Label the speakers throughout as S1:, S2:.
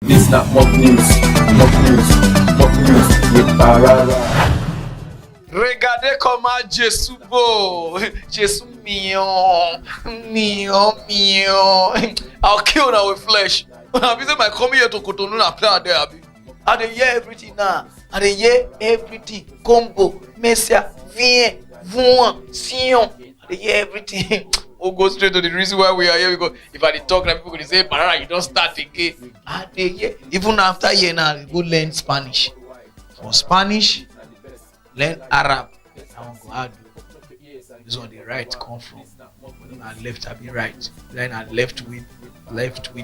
S1: This not mock news with Pararan.
S2: Regardez comment Jésus beau, Jésus mignon. I'll kill now with flesh. I'm using my coming here to Cotonou and play there. I dey hear everything now. I dey hear everything. Combo, Messia, Vien, Vuan, Sion. I dey hear everything. We'll go straight to the reason why we are here, because if I dey talk, like people could say, Pararan, you don't start again. I dey hear. Even after here now, go learn Spanish. For Spanish, learn Arab. I want to add this one the right come from. And left I be right. Then I left with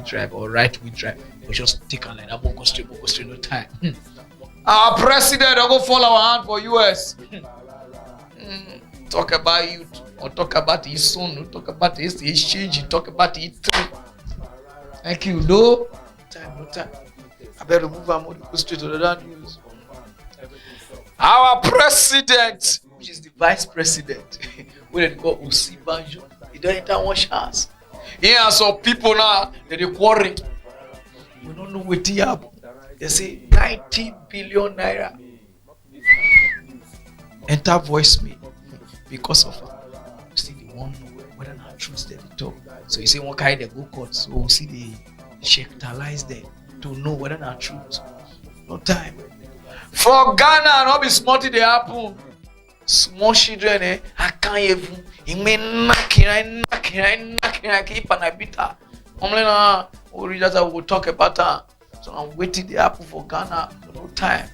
S2: drive or right with drive. We just take a line. I won't go straight, no time. Our president, I go fall our hand for US. Talk about youth, or talk about his son, or talk about his exchange, talk about his tree. Thank you. No time. I better move on, go straight to the news. Our president, which is the vice president, when they go Osibanjo, he don't enter one chance. Here are some people now that they quarry. We don't know what he happen. They say 90 billion naira. Enter voicemail because of you see they won't know whether not truth that they talk. So you say one kind they go court, so we see they shekitalize them to know whether not truth. No time. For Ghana, not be smarty they happen. Small children, I can't even. He may knocking, keep an abita. We will talk about that. So I'm waiting the happen for Ghana for no time.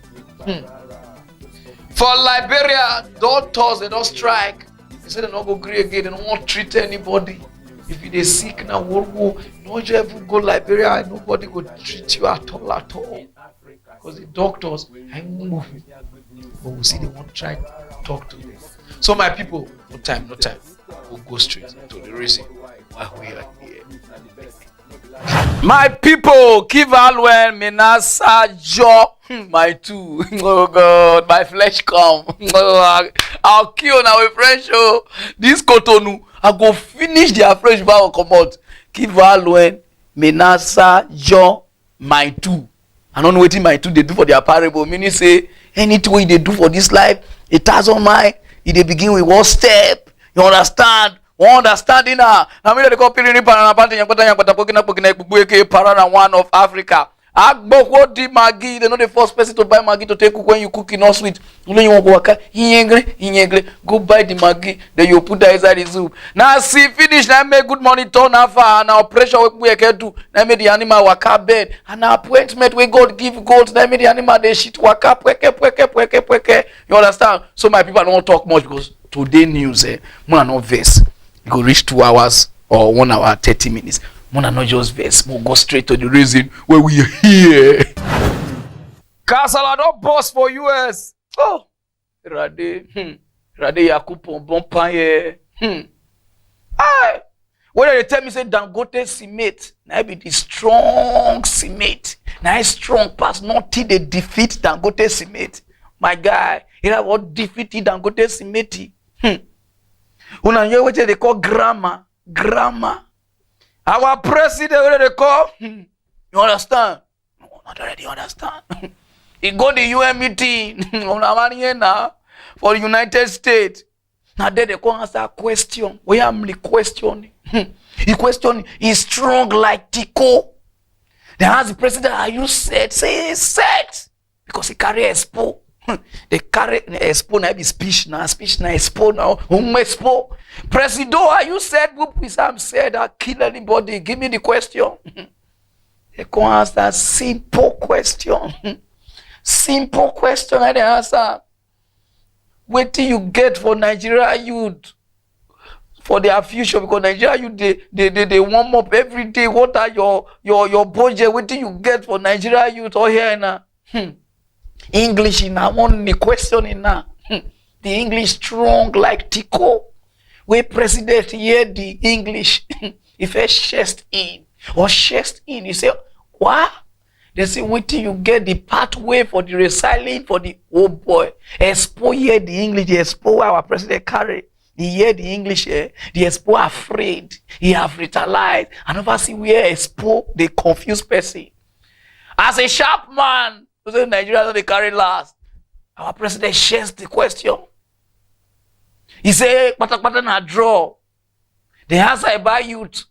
S2: For Liberia, doctors they don't strike. They say they don't go agree again. They don't want to treat anybody. If you they sick now, don't you ever go Liberia? Nobody go treat you at all. Because the doctors are moving. But we see they won't try to talk to them. So my people, no time. We'll go straight to the reason why we are here. My people, Kivalwen, Menasa, Jo, my two. Oh God, my flesh come. I'll kill now with fresh show. This Cotonou, I go finish their fresh bar come out. Kivalwen, Menasa, Jo, my two. I don't know what my two they do for their parable. Meaning say anything they do for this life, it has on mind. They begin with one step. You understand? One understanding now. I mean they call Pararan one of Africa. What the Maggi? They're not the first person to buy Maggi to take cook when you cook in no sweet. You want to work. Go buy the Maggi. Then you put that inside the soup. Now see finish. Now make good money turn after. Now pressure we can do. Now make the animal waka bed. And now appointment we God give gold. Now make the animal they shit waka pweke. You understand? So my people don't talk much because today news more no verse. You go reach 2 hours or 1 hour 30 minutes. Mona not just verse, we'll go straight to the reason where we are here. Kasala don't boss for US. Oh, Rade Yakupo Bompaye. Aye. Whether they tell me say Dangote cement, now be the strong cement. Now strong pass nothing they defeat Dangote cement. My guy, you know what defeated Dangote cement? Una hear what they call grammar. Our president, what they call? You understand? No, not already understand. He go the UN meeting for the United States. Now they go answer a question. We am the questioning. The question is strong like Tico. They ask the president, are you set? Say set. Because he carry expo. They carry expo now be speech now expo now. Expo. President, are you said? I'm said I kill anybody. Give me the question. They can answer simple question. Simple question. And they answer. What do you get for Nigeria youth for their future? Because Nigeria youth they warm up every day. What are your budget? What do you get for Nigeria youth all here now? English in our only question in now. The English strong like Tico. We president hear the English. If a chest in, you say, what? They say, wait till you get the pathway for the recycling for the oh boy. Expo hear the English, the expo our president carry. He hear the English, the expo afraid. He have retaliated. And never see where expo they confuse person. As a sharp man, who say Nigeria don't carry last, our president shares the question. He say, "Pata na draw." The answer about youth.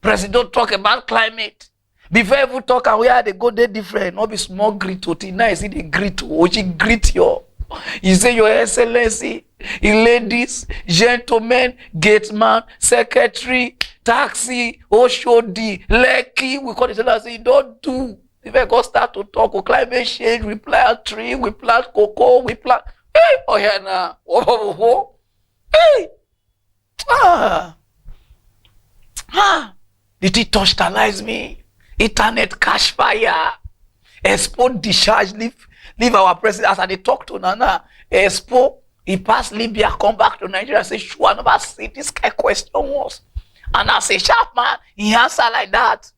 S2: President talk about climate. Before you talk and where they go, they different. Not be small greet to nice. They greet to Oji greet you. You say your excellency, ladies, gentlemen, gateman, secretary, taxi, Oshodi, Lekki. We call it and say don't do. If I go start to talk of climate change, we plant tree, we plant cocoa, we plant. Hey, oh yeah now. Oh. Hey. Did it touchtalize me? Internet cash fire. Expo discharge, leave our president. As they talk to Nana, Expo, he passed Libya, come back to Nigeria, say, sure, I never see this guy question was. And as a sharp man, he answer like that.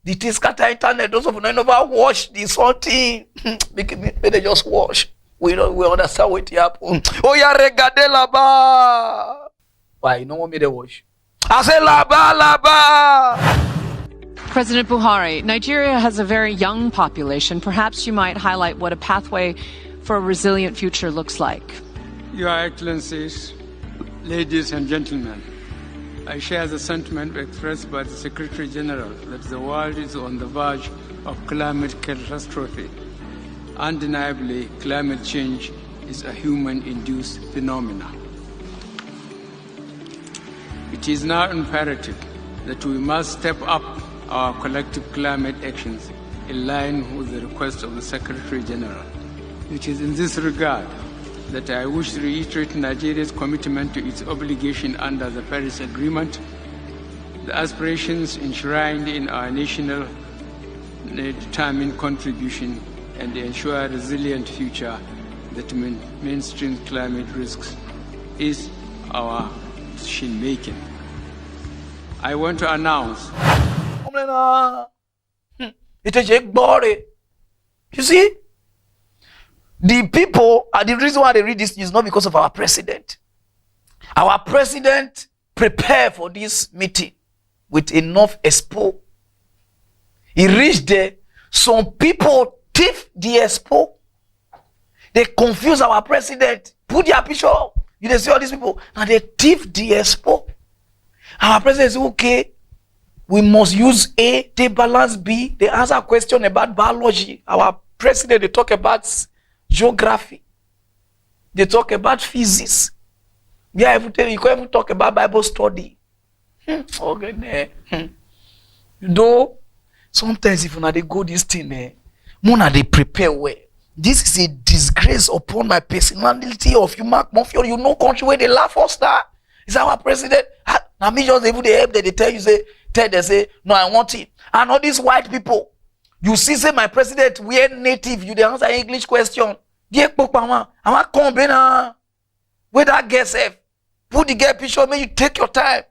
S2: The thing scatter internet, those of you never watch this whole thing. They just watch. We understand what happened. Oh, yeah, regardez là-bas. Why, you know what me they watch? I say laba.
S3: President Buhari, Nigeria has a very young population. Perhaps you might highlight what a pathway for a resilient future looks like.
S4: Your Excellencies, ladies and gentlemen, I share the sentiment expressed by the Secretary General that the world is on the verge of climate catastrophe. Undeniably, climate change is a human-induced phenomenon. It is now imperative that we must step up our collective climate actions in line with the request of the Secretary General. It is in this regard that I wish to reiterate Nigeria's commitment to its obligation under the Paris Agreement, the aspirations enshrined in our national determined contribution, and ensure a resilient future that mainstream climate risks is our decision-making. I want to announce.
S2: It is a body. You see? The people, the reason why they read this is not because of our president. Our president prepared for this meeting with enough expo. He reached there. Some people thief the expo. They confuse our president. Put their picture up. You see all these people. And they thief the expo. Our president says, okay, we must use A, they balance B. They answer a question about biology. Our president, they talk about geography. They talk about physics. Yeah, you can even talk about Bible study. Okay, though, sometimes if you not they go this thing, Mona they prepare well. This is a disgrace upon my personality of you, Mark Mofio. You know country where they laugh us that. Is our president? Now me just even they help that they tell you say, no, I want it. And all these white people, you see, say my president, we are native. You they answer English question. Where that get safe? Put the get picture, make you take your time.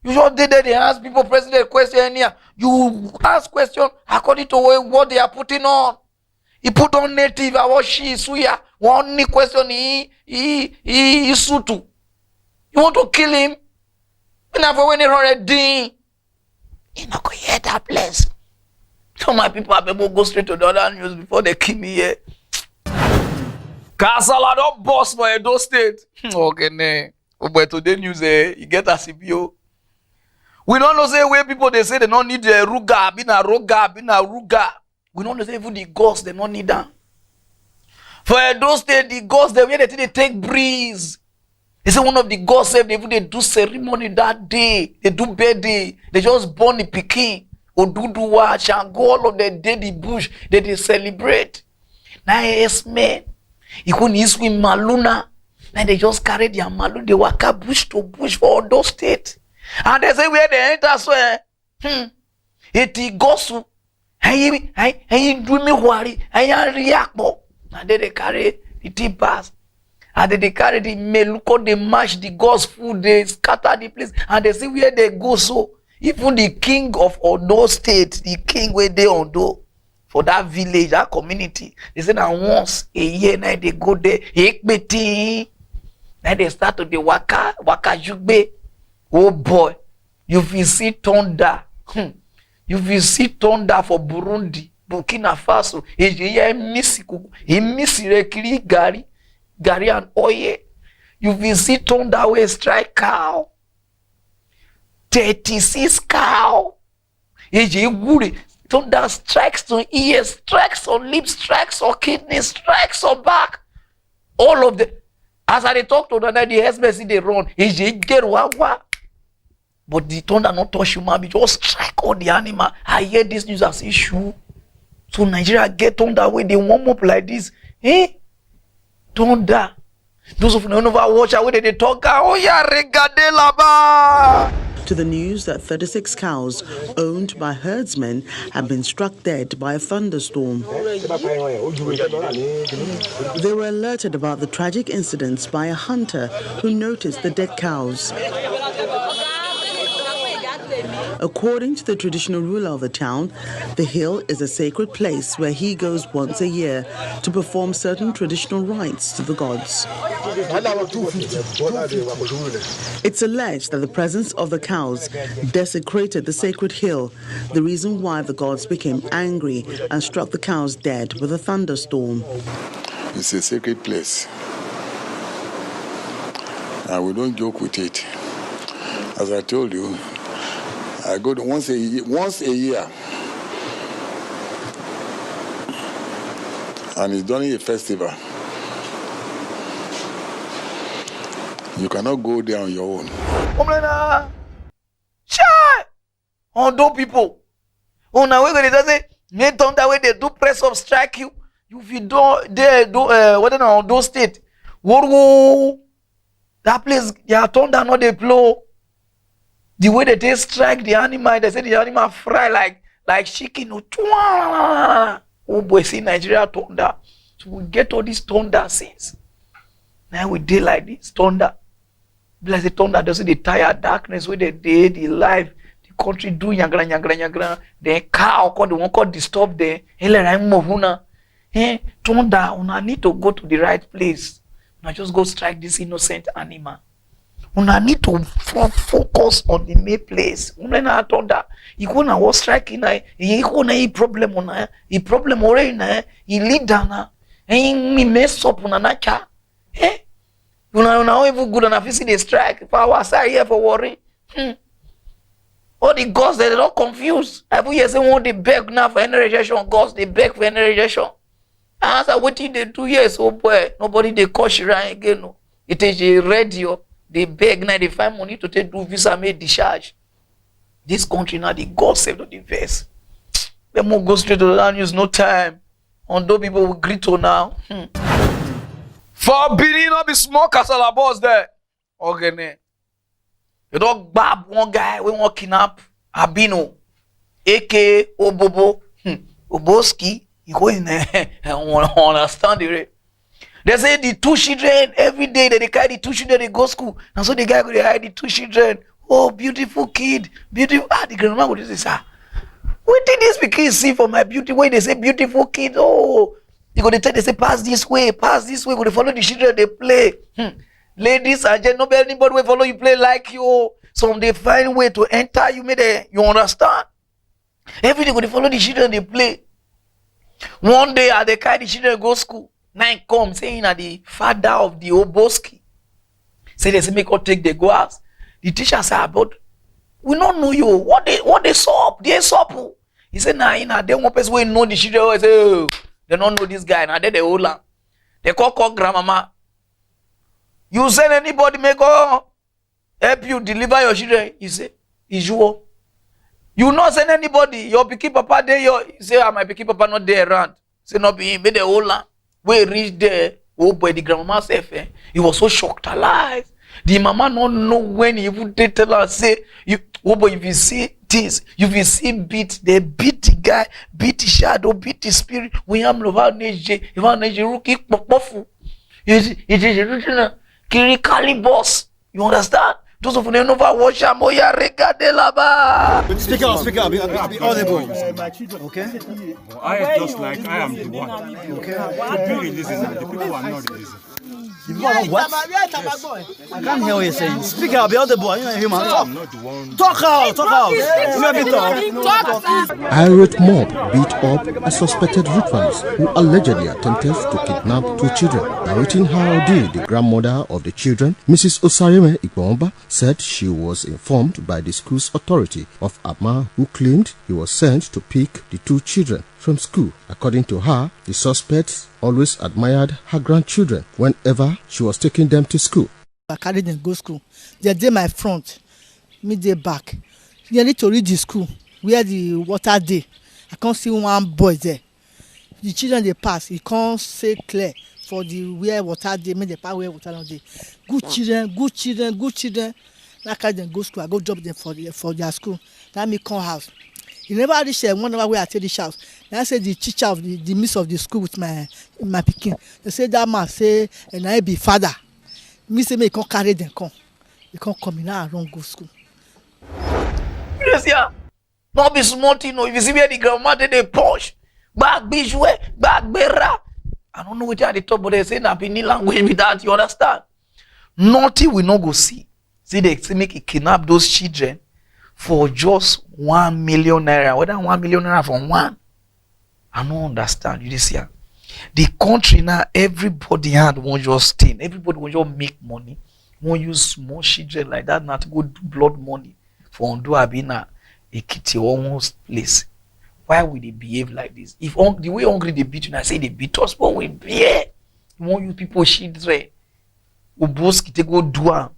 S2: You just did that they ask people president question here. You ask question according to what they are putting on. He put on native, I was she suya. One question he sutu. You want to kill him? When he already you not go hear that place. So my people go straight to the other news before they kill me here. Kasala don't boss for Edo State. Okay, but today news you get a CPO. We don't know say where people they say they don't need a ruga, ruga. We don't know say even the ghosts they don't need that. For Edo State, the ghosts they where they take breeze. They say one of the gods said they do ceremony that day. They do birthday. They just born the pikin. Oduduwa, Shango, all of them day the bush. They celebrate. Now yes man. You couldn't swim Maluna. Now they just carry their Malu. They walk up bush to bush for Odo State. And they say where they enter swear. Eti gosu. Hey do me worry. Hey react more. And then they carry the tea pass. And then they carry the meluko, they mash the God's food, they scatter the place, and they see where they go. So even the king of Ondo State, the king where they Ondo, for that village, that community, they say that once a year now they go there, now they start to the waka jugbe. Oh boy, you will see thunder. You will see thunder for Burundi. Burkina Faso, he miss Gary and oil. You visit thunder where strike cow. 36 cow. Thunder strikes on ears, strikes on lips, strikes on kidneys, strikes on back. All of the, as I talk to the husband, see they run. But the thunder not touch human, just strike all the animal. I hear this news as issue. So Nigeria get thunder when they warm up like this. Thunder. Those of you who never watch how they talk, oh yeah, regardez là-bas.
S5: To the news that 36 cows owned by herdsmen have been struck dead by a thunderstorm. They were alerted about the tragic incidents by a hunter who noticed the dead cows. According to the traditional ruler of the town, the hill is a sacred place where he goes once a year to perform certain traditional rites to the gods. It's alleged that the presence of the cows desecrated the sacred hill, the reason why the gods became angry and struck the cows dead with a thunderstorm.
S6: It's a sacred place, and we don't joke with it. As I told you, I go to once a year, and it's during a festival. You cannot go there on your own.
S2: Ondo people. Oh, now we're going to say, make thunder way they do press up strike you. If you don't, they do, what in Ondo state. Whoa, that place, their thunder not they blow. The way that they strike the animal, they say the animal fry like chicken. Oh boy, see Nigeria thunder. So we get all these thunder scenes. Now we deal like this thunder. Bless the thunder doesn't the tired darkness where they did the life, the country do yangra. Then cow called the one called disturb them. Thunder, una need to go to the right place. Now just go strike this innocent animal. Una need to focus on the main place. Una thunder. You gonna was striking you gonna a problem on a problem already na you lead down me mess up on a cha. Una even good enough to see the strike. If I was here for worry. All the gods they're not confused. Every year they want they beg now for any rejection. Gods they beg for any rejection. I answer what did they do? Yes, oh boy, nobody they call Shiran again. No. It is a radio. They beg now, they find money to take do visa made discharge. This country now, the God saved the verse. They won't go straight to the land, use no time. Although people will greet to now. For Benin, not be small castle boss there. Okay, you don't grab one guy, we want kidnap Abino, aka Obobo, Oboski. You go in there and understand the rate. They say the two children, every day that they carry the two children, they go school. And so the guy go, they hide the two children. Oh, beautiful kid. Beautiful. The grandma would say, sir, what did this kid see for my beauty? Where they say beautiful kid. Oh, you go to tell, they say, pass this way. Go to follow the children, they play. Ladies and gentlemen, anybody will follow you play like you. So they find way to enter you, you understand? Every day go to follow the children, they play. One day, they carry the children go school. Nine come saying that the father of the Oboski. Say they say make her take the go house. The teacher said, but we don't know you. What they saw? They saw. He said, nah, they one person we know the children. Say, oh, they don't know this guy. Now they the old land. They call grandmama. You send anybody make her help you deliver your children. He say, is you. You not send anybody. Your picky papa there. You say, my picky papa not there around. Say not be him. Be the old land. We reached there, oh boy, the grandmama said, he was so shocked alive. The mama don't know when he would tell her, say, oh boy, if you see this, if you see they beat the guy, beat the shadow, beat the spirit. We am love neje, if I neje rookie pofu. It is Kiri Kali boss. You understand? Those of you never watch Amoya regardez là-bas.
S7: Speak up, I'll be audible. Okay?
S8: I am just like I am the one. Okay. To be releasing and the people are not releasing.
S7: You people are not what? I can't hear what you're saying. Speak out, the boy. You're not a human. Talk out. You have to talk.
S8: Irate mob beat up a suspected victims who allegedly attempted to kidnap 2 children. Narrating how the grandmother of the children, Mrs. Osayeme Igbomba, said she was informed by the school's authority of Ama, who claimed he was sent to pick the 2 children from school. According to her, the suspect always admired her grandchildren whenever she was taking them to school.
S9: I carried them to go school. They did my front, me they back. They need to reach the school where the water day. I can't see one boy there. The children they pass, he can't say clear for the where water day, make the part where water not day. Good children. I carry them go school. I go drop them for their school. That me come house. He never reached one hour where I tell the house. Then I said the teacher of the miss of the school with my pikin. They say that man say and I be father. Me say me can't carry them come. They can't come in now. I don't go school.
S2: Yes, yeah. Not be smart, you know. If you see where the grandmother they push, back bijou, back bera. I don't know what they talk, but they say na Benin language with that. You understand? Nothing we not go see. See they make it kidnap those children for just 1 million naira. Whether 1 million naira from one, I don't understand. You see, the country now, everybody had one just thing. Everybody want just make money. Won't use small children like that now to go do blood money for undo abina a kitty almost place. Why would they behave like this? If the way hungry they beat you, I say they beat us, but we bear. You won't use people children. Uboski they go do am.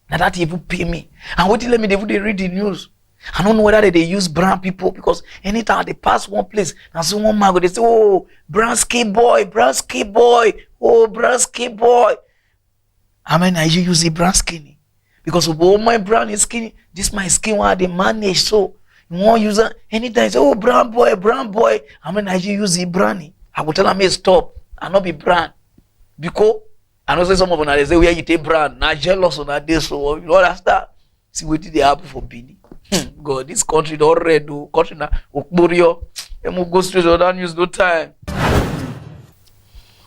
S2: Now that even pay me. And what let me they read the news. I don't know whether they use brown people because anytime they pass one place and someone man go they say, oh, brown skin boy, oh, brown skin boy. I mean, I use the brown skinny because oh my brown is skinny. This my skin one they manage so you won't use it anytime. Say, oh, brown boy. I mean, I use the brownie. I will tell them stop and not be brown because I know say some of them they say where you take brand, not jealous on that day, so you understand. See what did they happen for Benin? God, this country don't red do country na Okborio. Them will go straight to that news no time.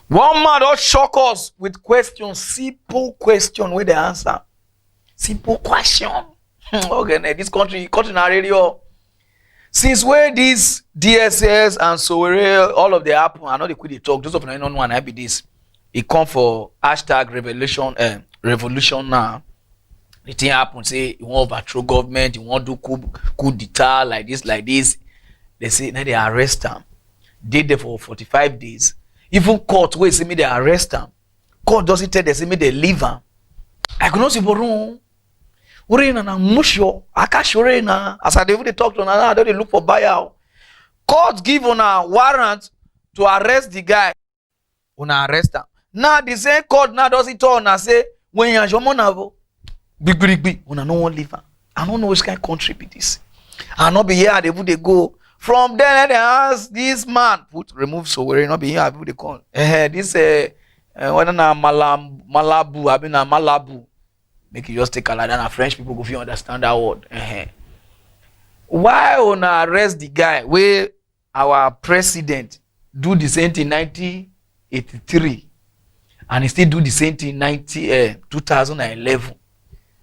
S2: One man don't shock us with questions, simple question with the answer. Simple question. Okay, this country na radio. Since where these DSS and Sowore, all of the happen, I know they quit the talk. Those of them don't know and I be this. It come for hashtag revolution now. The thing happen, say you want overthrow government, you want to do coup d'etat like this. They say now they arrest them. Did there for 45 days. Even court where say me they arrest them. Court doesn't tell they say me they leave them. I could not see Boron. Urena na musho, akashorena. As I they talk to na, they look for buyout. Court give on a warrant to arrest the guy. Una arrest him. Now the same court now does it all and say when you are Jomonavo, big, una no one leave. I don't know which kind of country be this. I not be here, they would go. From there, they ask this man, remove Sowore, not be here, they call. This whether na Malabu, I mean na Malabu. Make you just take a lot and French people go feel understand that word. Why una arrest the guy where our president do the same thing in 1983 and he still do the same thing in 2011?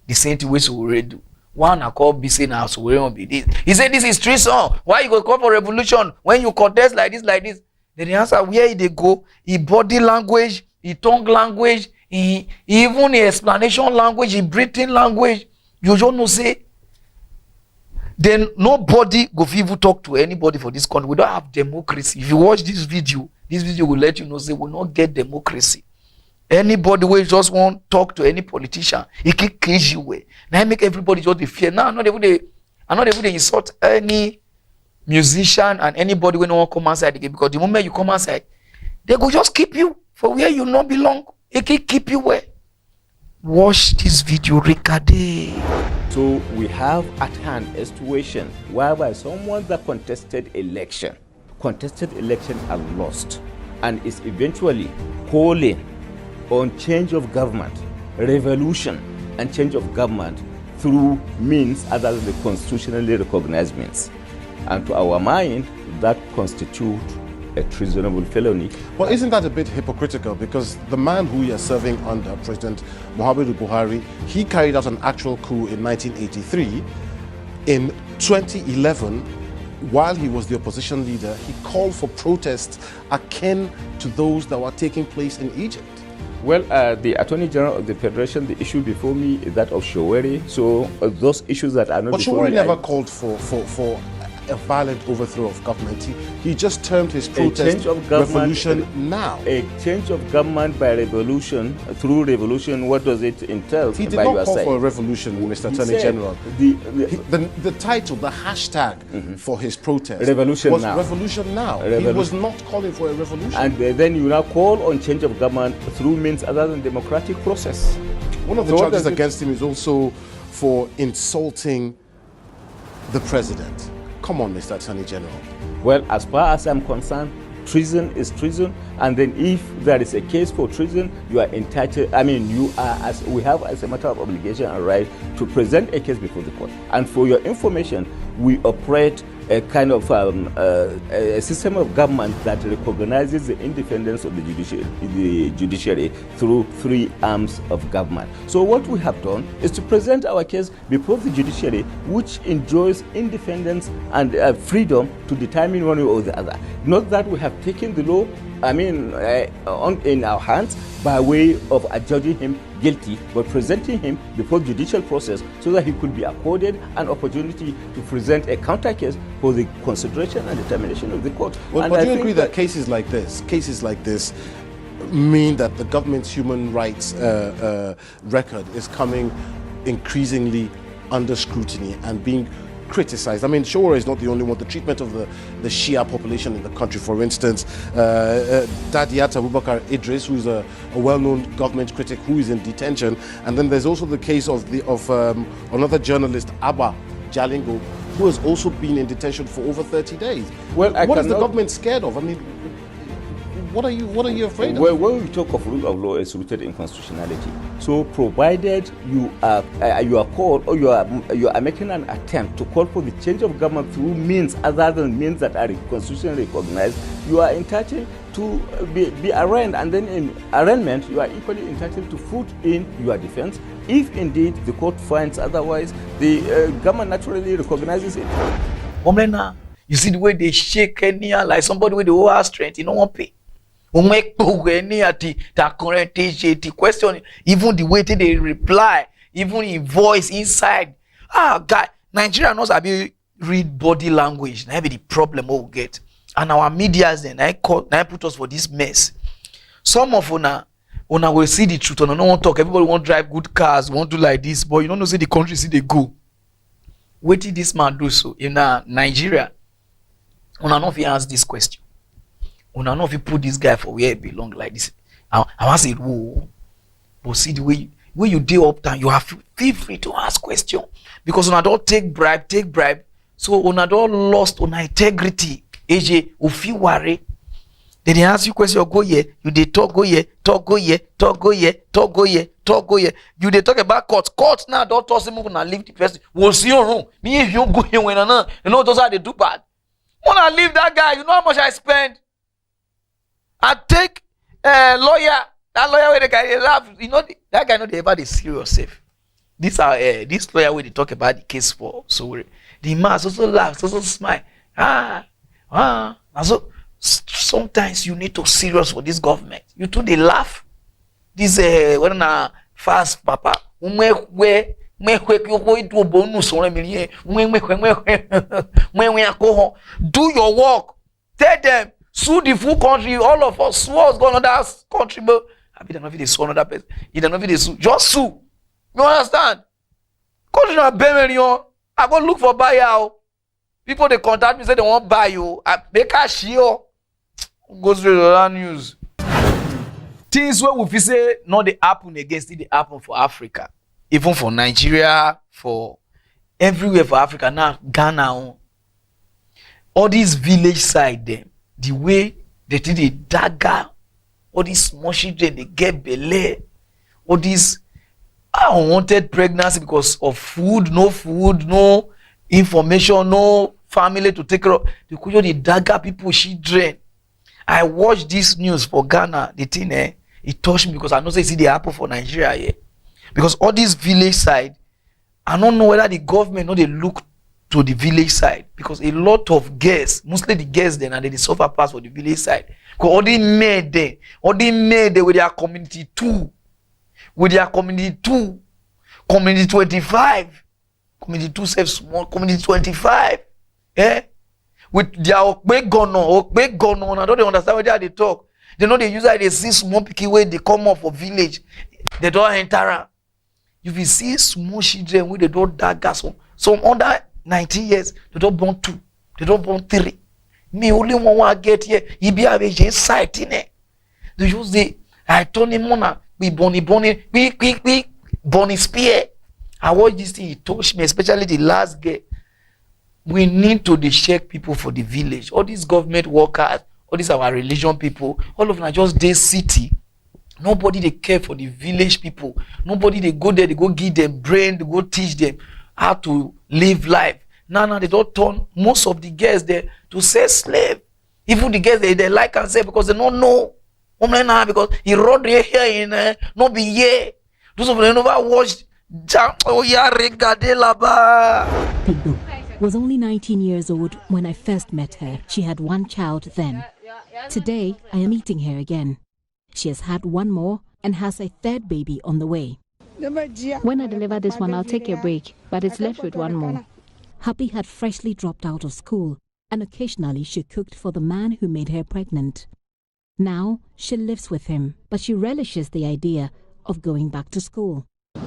S2: The same thing we Sowore do. One I call BC now Sowore won't be this. He said this is treason. Why you go call for revolution when you contest like this? Then the answer where they go, he body language, he tongue language, he even the explanation language, he breathing language. You don't know say. Then nobody go even talk to anybody for this country. We don't have democracy. If you watch this video will let you know say we not get democracy. Anybody will just want to talk to any politician, he can cage you way. Now make everybody just be fear. Now I'm not able to insult any musician and anybody when no one come outside again, because the moment you come outside, they go just keep you for where you not belong. They can keep you where. Watch this video, Ricade.
S10: So we have at hand a situation whereby someone that contested election and lost, and is eventually calling on change of government, revolution and change of government through means other than the constitutionally recognized means. And to our mind, that constitutes a treasonable felony.
S8: Well, isn't that a bit hypocritical? Because the man who you're serving under, President Muhammadu Buhari, he carried out an actual coup in 1983. In 2011, while he was the opposition leader, he called for protests akin to those that were taking place in Egypt.
S10: Well, the Attorney General of the Federation, the issue before me is that of Showeri. So those issues that are not
S8: but
S10: before
S8: Showeri
S10: me,
S8: never called for a violent overthrow of government. He just termed his protest revolution now.
S10: A change of government by revolution, through revolution, what does it entail?
S8: He did not call for a revolution, Mr. Attorney General. The title, the hashtag for his protest
S10: revolution
S8: was
S10: now.
S8: Revolution Now. He was not calling for a revolution.
S10: And then you now call on change of government through means other than democratic process.
S8: One of the charges against him is also for insulting the president. Come on, Mr. Attorney General.
S10: Well, as far as I'm concerned, treason is treason, and then if there is a case for treason, you are entitled, you are, as we have as a matter of obligation and right, to present a case before the court. And for your information, we operate a kind of a system of government that recognizes the independence of the judiciary through three arms of government. So what we have done is to present our case before the judiciary, which enjoys independence and freedom to determine one way or the other. Not that we have taken the law in our hands by way of adjudging him guilty, but presenting him before judicial process so that he could be accorded an opportunity to present a counter case for the consideration and determination of the court.
S8: Well, but do you agree that cases like this mean that the government's human rights record is coming increasingly under scrutiny and being criticized? I mean, Showeri is not the only one. The treatment of the Shia population in the country, for instance, Dadiat Abubakar Idris, who is a well-known government critic who is in detention, and then there's also the case of another journalist, Abba Jalingo, who has also been in detention for over 30 days. Well, what is the government scared of? I mean, what are you afraid of?
S10: Well, when we talk of rule of law, it's rooted in constitutionality. So, provided you are called, or you are making an attempt to call for the change of government through means other than means that are constitutionally recognized, you are entitled to be arraigned, and then in arraignment, you are equally entitled to put in your defense. If indeed the court finds otherwise, the government naturally recognizes it.
S2: You see the way they shake Kenya like somebody with the whole strength, you know what pay. The question, even the way they reply, even in voice inside. God, Nigeria knows how to read body language. That be the problem we'll get. And our medias then I put us for this mess. Some of una will see the truth, and no one talk. Everybody want drive good cars, want to do like this, but you don't know see the country see they go. Wait till this man do so in Nigeria. Una know if he ask this question. Una know if you put this guy for where he belong like this. I want to say, whoa. But see the way you deal up time, you have feel free to ask question. Because una don't take bribe. So una don't lost una integrity. AJ, you feel worry. Then they ask you question, go here. You they talk, go here. You they talk about court. Court now don't toss him gonna leave the person. We'll see your room. Me if you go here when you know those are they do bad. Wanna leave that guy, you know how much I spend? I take a lawyer. That lawyer where the guy they laugh. You know that guy know they ever they serious safe. This lawyer where they talk about the case for so the man also laugh, also smile. And so sometimes you need to serious for this government. You too they laugh. This when fast papa. Do your work. Tell them. Sue the full country. All of us sue us go another country. But I don't know if they sue another person. You don't know if they sue. Just sue. You understand? Country not pay me. I go look for buyer. People they contact me say they want buy you. I make a share. Go straight to that news. Things where we say not they happen against it, they happen for Africa. Even for Nigeria, for everywhere for Africa. Now Ghana. All these village side them. The way they did the dagger, all these small children, they get belay, all these unwanted pregnancy because of food, no information, no family to take care of. They could the dagger people children. I watched this news for Ghana. The thing, it touched me because I know say see the apple for Nigeria here. Because all this village side, I don't know whether the government know they look to the village side, because a lot of girls, mostly the girls then, and they suffer pass for the village side. Because all they made there with their community too, community 25, community 2 self small, community 25, with their okbe gono. I don't understand what they talk. They know they use it. They see small picky way they come up for village, they don't enter. If you see small children with they don't dagger some under 19 years, they don't born 2, they don't born 3. Me only one get here. He be a vision sight in it. They use the I told him mona we bonny spear. I watch this thing, it touched me, especially the last girl. We need to check people for the village. All these government workers, all these our religion people, all of them are just this city. Nobody they care for the village people. Nobody they go there, they go give them brain, they go teach them how to live life. Now they don't turn most of the girls there to say slave. Even the girls they like and say because they don't know. Because he rode here in no be here. Those of them never watched.
S11: Pigbo was only 19 years old when I first met her. She had 1 child then. Today, I am meeting her again. She has had 1 more and has a 3rd baby on the way.
S12: When I deliver this one, I'll take a break, but it's left with 1 more.
S11: Happy had freshly dropped out of school, and occasionally she cooked for the man who made her pregnant. Now, she lives with him, but she relishes the idea of going back to school.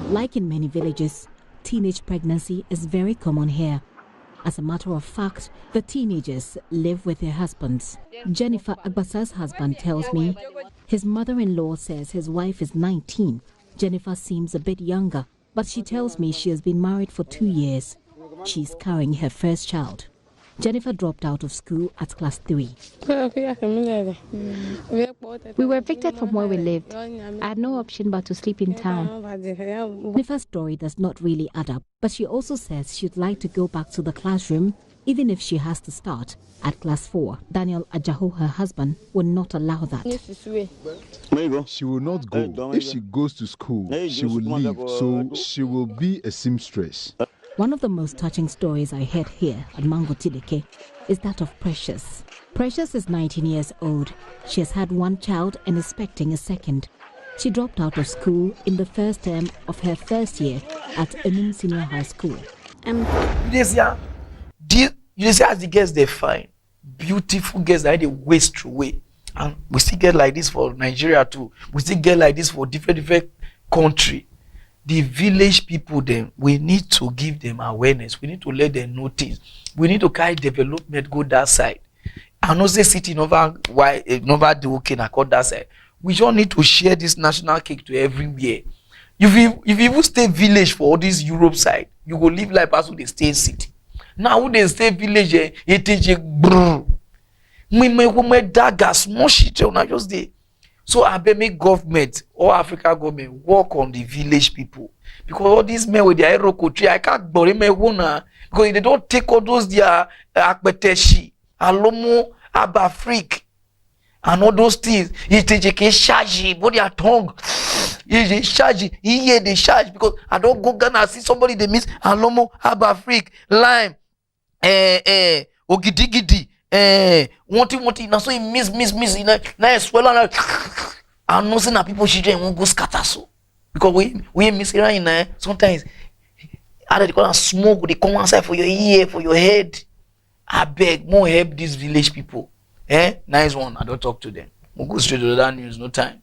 S11: Like in many villages, teenage pregnancy is very common here. As a matter of fact, the teenagers live with their husbands. Jennifer Agbasa's husband tells me his mother-in-law says his wife is 19. Jennifer seems a bit younger, but she tells me she has been married for 2 years. She's carrying her first child. Jennifer dropped out of school at class 3.
S12: We were evicted from where we lived. I had no option but to sleep in town.
S11: Jennifer's story does not really add up, but she also says she'd like to go back to the classroom, even if she has to start at class 4. Daniel Ajaho, her husband, will not allow that.
S13: She will not go. If she goes to school, she will leave, so she will be a seamstress.
S11: One of the most touching stories I heard here at Mango Tideke is that of Precious. Precious is 19 years old. She has had 1 child and is expecting a 2nd. She dropped out of school in the first term of her first year at Enum Senior High School.
S2: You see as the girls they find beautiful girls that they waste through way, and we still get like this for Nigeria too. We still get like this for different country. The village people then, we need to give them awareness. We need to let them notice. We need to carry development go that side. I know say city never do okay na call that side. We just need to share this national cake to everywhere. If you even stay village for all this Europe side, you go live like as who they stay city. Now who they stay village, it is brr. Me daga small shit on just dey. So I bet make government or African government work on the village people, because all these men with their aerocotri, I can't bury me one because they don't take all those their akbeteshi, alomo, abafrik, and all those things. It take charge, body at tongue. He charge, he hear the charge because I don't go Ghana see somebody they miss alomo, abafrik, lime, ogidigidi. Wanty, now so he miss, now swell on and no say na people children won't go scatter so. Because we miss it right sometimes either they call smoke, they come outside for your ear, for your head. I beg, more help these village people. Nice one, I don't talk to them. We'll go straight to that news, no time.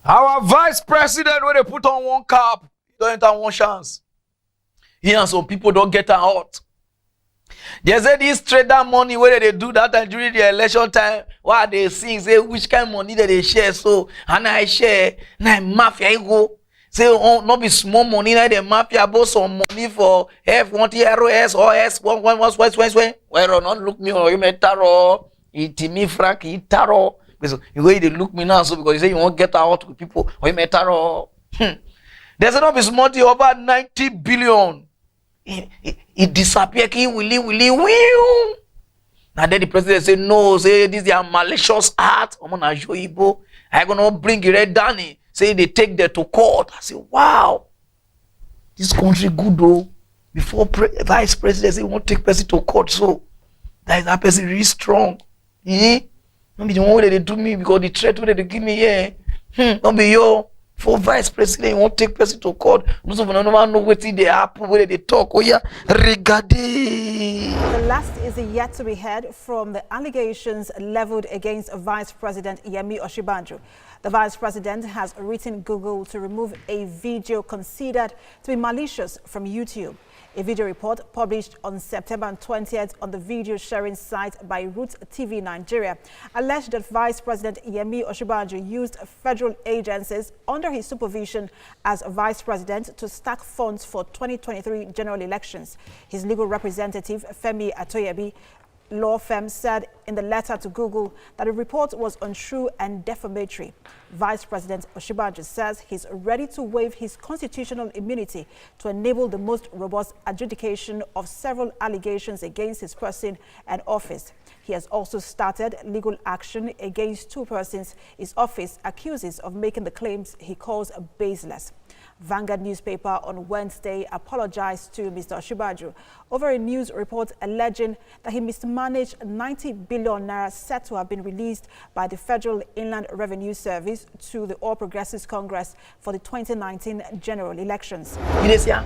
S2: Our vice president, when they put on 1 cap, don't enter 1 chance. Here and some people don't get out. They say this trader money where they do that and during the election time, while they sing, say which kind of money that they share. So and I share, now mafia go. Say not be small money, now the mafia bought some money for F1 or S1. Well, not look me or you may taro, it me frank, it taro. Because you way they look me now, so because you say you won't get out to people or you may taro. There's not be small money over 90 billion. It disappear. Now And then the president say, no, say this is a malicious act. I'm gonna show Igbo. I'm gonna bring it right down. Say they take them to court. I say, wow, this country good though. Before vice president say won't take person to court, so that person really strong. Don't be the one way they do me because the threat way they give me here. Don't be yo. For vice president, won't take person to court. Most of them don't know what they happen, where they talk. Oh yeah, regardez.
S14: The last is yet to be heard from the allegations leveled against Vice President Yemi Osinbajo. The Vice President has written Google to remove a video considered to be malicious from YouTube. A video report published on September 20th on the video sharing site by Root TV Nigeria alleged that Vice President Yemi Osinbajo used federal agencies under his supervision as Vice President to stack funds for 2023 general elections. His legal representative, Femi Atoyebi, law firm said in the letter to Google that the report was untrue and defamatory. Vice President Osinbajo says he's ready to waive his constitutional immunity to enable the most robust adjudication of several allegations against his person and office. He has also started legal action against 2 persons his office accuses of making the claims he calls baseless. Vanguard newspaper on Wednesday apologized to Mr. Osinbajo over a news report alleging that he mismanaged 90 billion naira said to have been released by the Federal Inland Revenue Service to the All Progressives Congress for the 2019 general elections.
S2: Yes, yeah.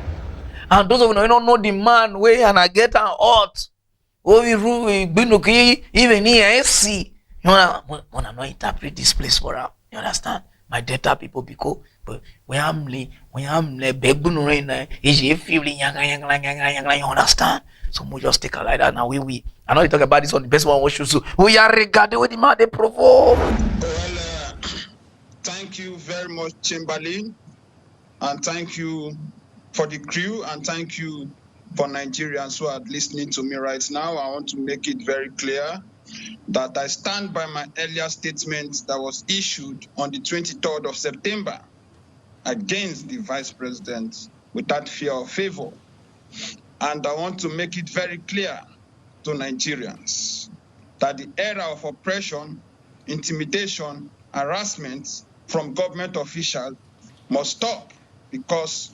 S2: And those of you who don't know the man way and I get an hot. Oh, we been okay, even here, see. You wanna not interpret this place for her. You understand? My data people because but when I'm begbun right now, is you feeling you understand? So we just take a like that now. We I know you talk about this on the best one watch you so we are regarding what the man they provoke.
S15: Well, thank you very much, Chamberlain, and thank you for the crew, and thank you for Nigerians who are listening to me right now. I want to make it very clear that I stand by my earlier statement that was issued on the 23rd of September against the Vice President without fear or favor. And I want to make it very clear to Nigerians that the era of oppression, intimidation, harassment from government officials must stop because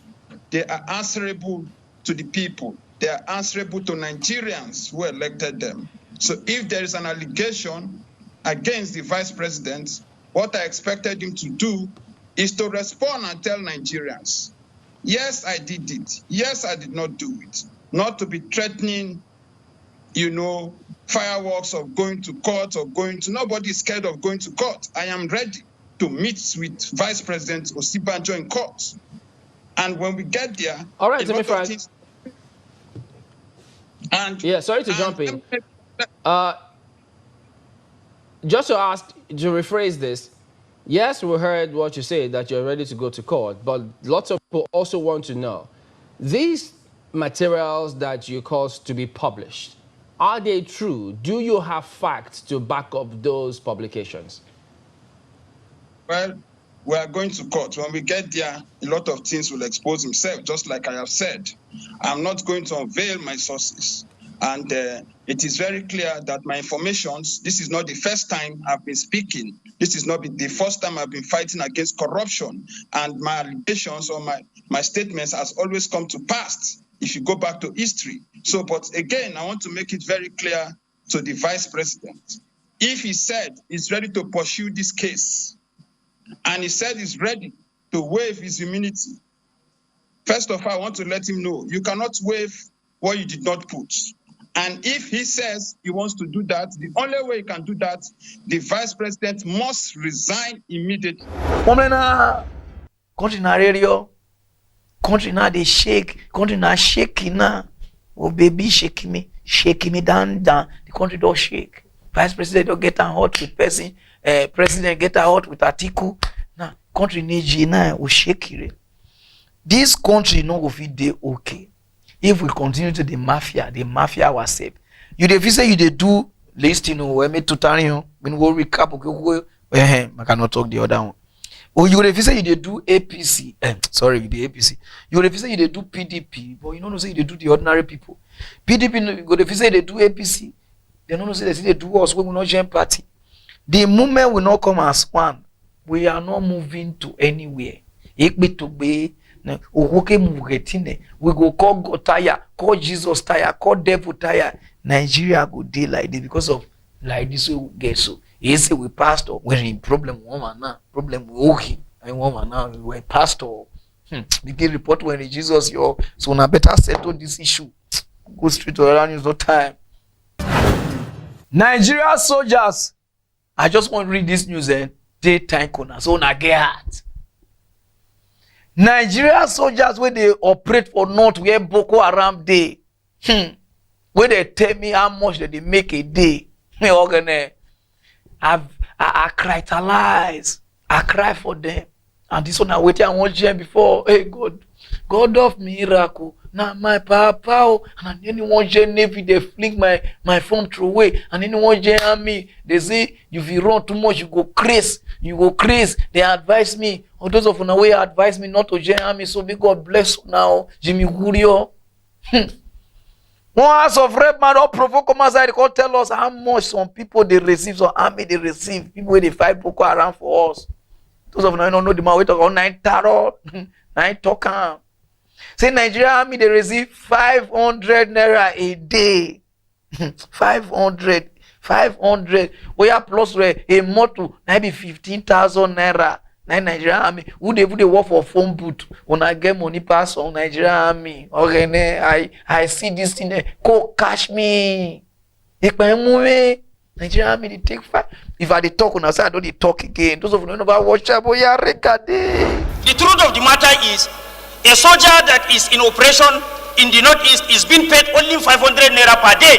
S15: they are answerable to the people. They are answerable to Nigerians who elected them. So if there is an allegation against the Vice President, what I expected him to do is to respond and tell Nigerians, yes, I did it. Yes, I did not do it. Not to be threatening, fireworks of going to court or nobody is scared of going to court. I am ready to meet with Vice President Osinbajo in court. And when we get there,
S16: all right, Timmy Frank. Sorry to jump in. Just to rephrase this, yes, we heard what you said, that you're ready to go to court, but lots of people also want to know, these materials that you caused to be published, are they true? Do you have facts to back up those publications?
S15: Well, we are going to court. When we get there, a lot of things will expose himself, just like I have said. I'm not going to unveil my sources. And it is very clear that my informations, this is not the first time I've been speaking. This is not the first time I've been fighting against corruption. And my allegations or my statements has always come to pass if you go back to history. So, but again, I want to make it very clear to the Vice President. If he said he's ready to pursue this case, and he said he's ready to waive his immunity, first of all, I want to let him know, you cannot waive what you did not put. And if he says he wants to do that, the only way he can do that, the Vice President must resign immediately.
S2: Country na radio, country na they shake, country na shaking na. Oh baby, shake me down. The country don't shake. Vice President don't get hot with person. President get hot with article. Now country na will shake it. This country no go fit dey okay. If we continue to the mafia ourselves. You dey say you dey do listing we me tutarion, when we recap I cannot talk the other one. Or you dey say you dey do APC. Sorry, you dey APC. You dey say you dey do PDP, but you know say you dey do the ordinary people. PDP go dey say they do APC. They don't know say they do us when we not join party. The moment we not come as one, we are not moving to anywhere. We go call God tire, call Jesus tire, call devil tire. Nigeria go dey like this because of like this we get so. He say we pastor, we're in problem woman now, problem we okay. I woman now we pastor. Begin report when Jesus yo. So now better settle this issue. Go straight to around use no time. Nigeria soldiers. I just want to read this news daytime corner. So na get heart. Nigeria soldiers where they operate for north where Boko Haram dey. Where they tell me how much that they make a day. I cry for them. And this one I waited and watch them before. Hey God of miracle. Now my papa and anyone join Navy they fling my phone through away. And anyone join army they say if you run too much you go crazy. They advise me. Or those of you way advise me not to join army. So may God bless you now. Jimmy Gurio. One house of Rebrand or provoke come outside. They can tell us how much some people they receive, some army they receive. People where they fight Boko Haram for us. Those of you don't know the man we talk about 9 tarot, 9 token. Say Nigeria army they receive 500 naira a day. 500. We are plus a motor maybe 15,000 naira. Nigeria army who they work for phone booth when I get money pass on Nigeria army. Okay, I see this thing there. Go cash me. Nigeria army they take 5. If I they talk on I don't they talk again. Those of you know about watch out.
S17: The truth of the matter is a soldier that is in operation in the northeast is being paid only 500 naira per day,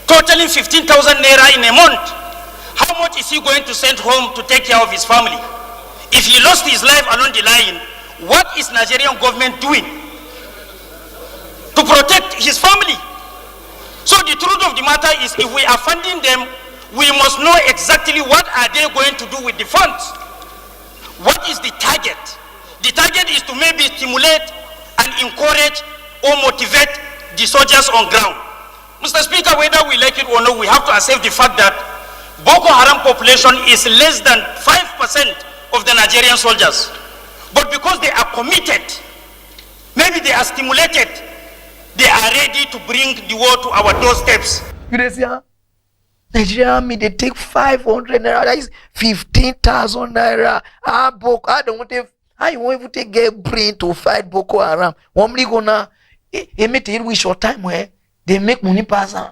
S17: totaling 15,000 naira in a month. How much is he going to send home to take care of his family? If he lost his life along the line, what is Nigerian government doing to protect his family? So the truth of the matter is if we are funding them, we must know exactly what are they going to do with the funds. What is the target? The target is to maybe stimulate and encourage or motivate the soldiers on ground. Mr. Speaker, whether we like it or not, we have to accept the fact that Boko Haram population is less than 5% of the Nigerian soldiers. But because they are committed, maybe they are stimulated, they are ready to bring the war to our doorsteps.
S2: You see, Nigeria army they take 500 naira, that is 15,000 naira. I don't want to. I won't even take get brain to fight Boko Haram. One gonna make it with short time where they make money pass on.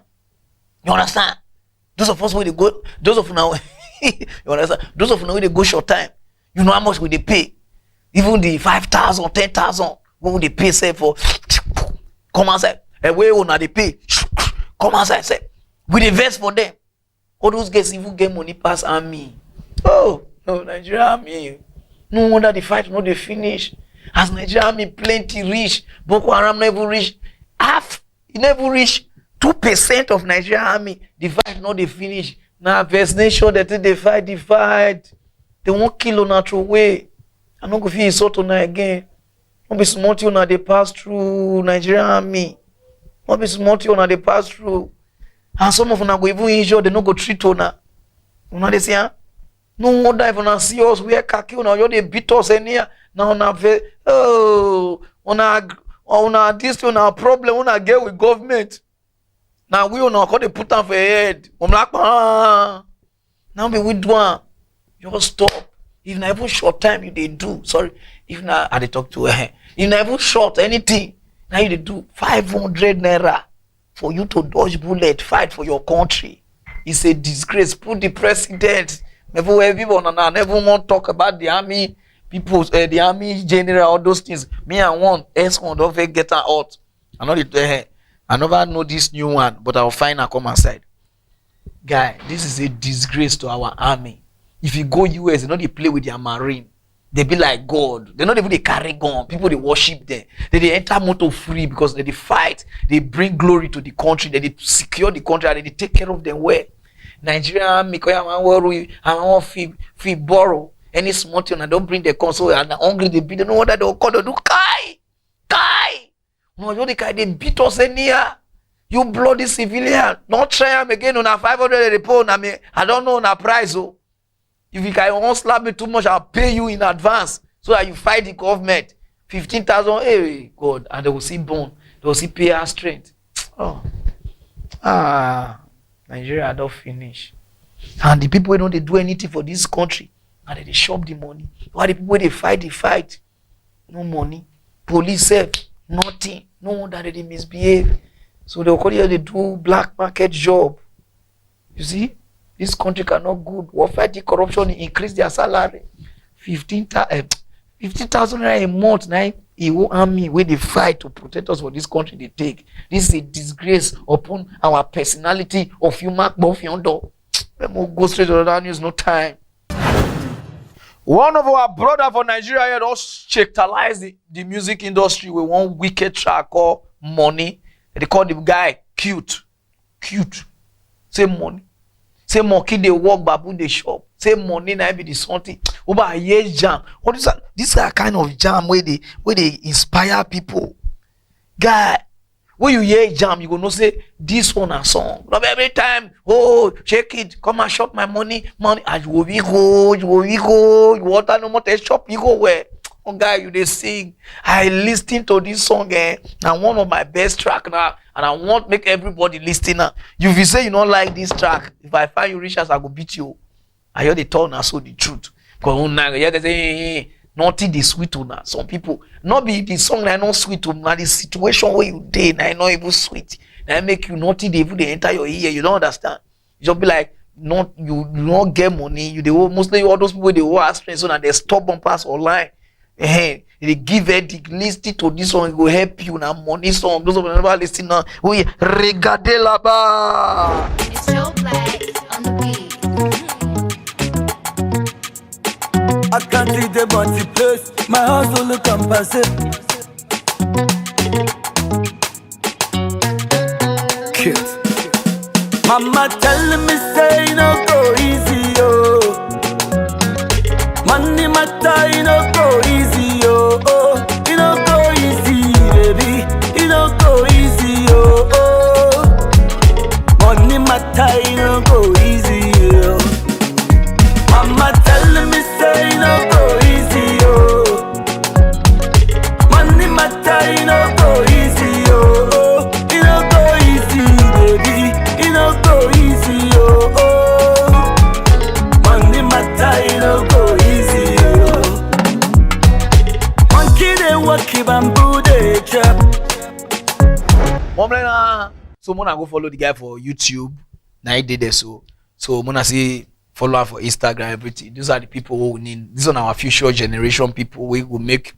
S2: You understand? Those of us where they go, those of now, you understand? Those of now where they go short time. You know how much will they pay? Even the 5,000, 10,000, what will they pay say for? Come outside. And where will they pay? Come outside. Say, we invest for them. All those guys even get money pass army. Oh, no, Nigeria army. No wonder the fight not they finish. As Nigeria army plenty rich, Boko Haram never reach half. It never reach 2% of Nigeria army. The fight not they finish. Now first nation that they fight the fight. They won't kill on natural way. I'm not going to insult on again. Don't be smart on they pass through Nigeria army. Don't be smart on they pass through. And some of them go even injured, they not go treat on. You know they say, huh? No wonder if you see us, we are khaki, you they beat us in here. Now on this thing, our problem, on get with government. Now we on call they put on for head. Now be with one. Just stop. If not even short time, you they do. Sorry. If not, I they talk to her. If not even short anything, now you they do 500 naira for you to dodge bullet, fight for your country. It's a disgrace. Put the president. Never people never want to talk about the army people, the army general, all those things. Me and one S1 don't get her out. I never know this new one, but I'll find her come aside. Guy, this is a disgrace to our army. If you go US, they know they play with their marine. They be like God. They not even they carry gun. People they worship them. They enter motor free because they fight. They bring glory to the country. They secure the country and they take care of them well. Nigeria, because I want fee borrow any small thing and don't bring the console and hungry they beat. They know what they call to do. Kai. No, they beat us in here. You bloody civilian. Not try am again on a 500 at the pound. I don't know on a price. Oh. If you can slap me too much, I'll pay you in advance so that you fight the government. 15,000, hey, God, and they will see bone. They will see pay our strength. Oh. Nigeria don't finish. And the people don't they do anything for this country. And they shop the money. Why the people they fight? No money. Police safe, nothing. No wonder they misbehave. So they'll call you they do black market job. You see? This country cannot good. We'll fight the corruption, increase their salary. 15,000 a month. Now, EU army where they fight to protect us for this country they take. This is a disgrace upon our personality of human both yonder. We'll go straight to the news, no time. One of our brother for Nigeria here also checkalize the music industry with one wicked track called Money. They call the guy Cute. Say money. Say monkey they walk, baboon they shop. Say money na be the something. Over a year jam. What is that? This are kind of jam where they inspire people. Guy, when you hear jam, you gonna say this one a song. Not every time. Oh, check it. Come and shop my money. As you go. You want no more to shop. You go where? Oh, guy, you they sing. I listen to this song, and one of my best track now, and I want make everybody listen now. If you say you don't like this track, if I find you rich as I go beat you. I hear the tone and so the truth. Because they say nothing is sweet to now. Some people not be the song that not sweet to now. The situation where you did, now not even sweet. That make you nothing. They even enter your ear. You don't understand. You just be like, not you not get money. You they mostly all those people they will ask so that they stop on pass online. They give it listen to this one, it will help you now. Money song, those of you never listen now. We regardez là-bas.
S18: It's Joe Black on the beat.
S19: I can't see the body place. My hustle look compasses. Cute. Mama telling me say no go easy, oh. Money matter, you no go easy, oh, oh. You no go easy, baby. You no go easy, oh, oh. Money matter, you no go easy, oh. Mama telling me say you no go easy, oh. Money matter, you no go easy, oh, oh. You no go easy, baby. You no go easy, oh, oh. Money matter, you no go easy, oh. Monkey they walk, bamboo they chop.
S2: So Mona go follow the guy for YouTube. Now he did it so Mona say follow her for Instagram, everything. These are the people who we need. These are our future generation people we will make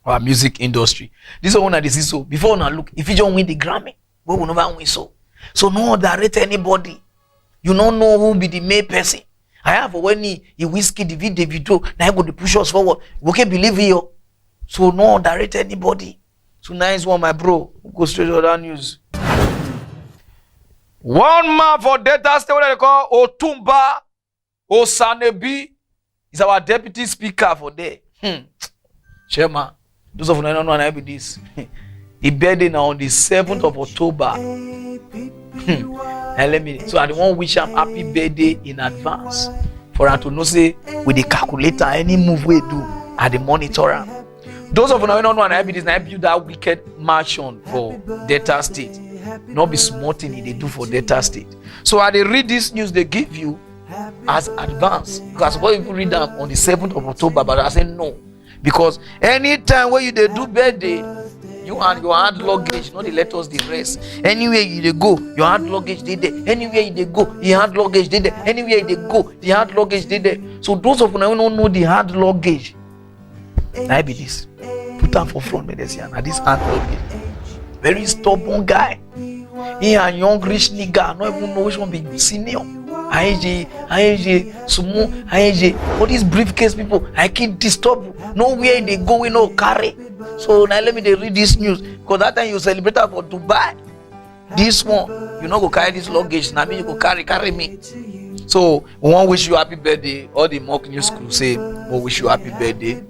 S2: our music industry. This is one that this is so. Before now look, if you don't win the Grammy, we will never win so. So no direct anybody. You don't know who be the main person. I have when he whiskey the video, now go to push us forward. We can believe you. So no direct anybody. So nice one, my bro. We'll go straight to that news. One man for data state, what they call Otumba Osanebi is our deputy speaker for there. Chairman, those of you don't know how be this. He birthday now on the 7th of October. And let me so I want wish him happy birthday in advance. For him to know say with the calculator any move we do at the monitor him. Those of you don't know how be this, now build that wicked mansion for Delta State. Not be small thing they do for Delta State. So I they read this news they give you as advance. Because what if you read them on the 7th of October, but I say no. Because anytime when you they do birthday, you and your hand luggage, not they let us the rest. Anywhere you they go, your hand luggage they there. Anywhere you they go, your hand luggage they there. Anywhere you they go, the hand luggage they there. So those of you who don't know the hand luggage, I be this. Put them for front medicine and this hand luggage. Very stubborn guy. He a young rich nigga, not even know which one be senior. IJ, Sumo, IJ. All these briefcase people, I can't disturb. Nowhere they go, we no carry. So now let me read this news. Because that time you celebrate for Dubai. This one, you not go carry this luggage. Now me you go carry me. So we want to wish you happy birthday. All the mock news crew say, we wish you happy birthday.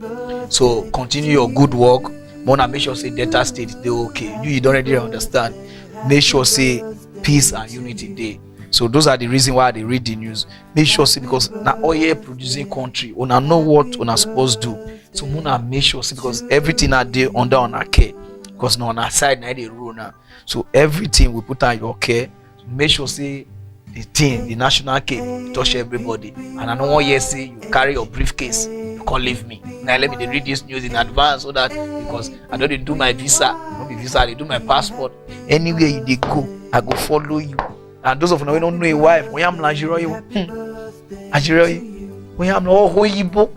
S2: So continue your good work. Wanna make sure say Delta State they okay. You don't already understand. make sure say peace and unity day. So those are the reasons why they read the news. Make sure say because now oil producing country, una know what una supposed to do. So una make sure say because everything are there under on our care. Because now on our side now they rule now. So everything we put on your care. Make sure say the thing, the national care, touch everybody. And I know one year say you carry your briefcase, you can't leave me. Now let me read this news in advance so that because I don't do my visa, not the visa, they do my passport. Anywhere you they go, I go follow you. And those of you who don't know a wife, when I'm Nigeria, Nigeria, when I'm no Hoyibo,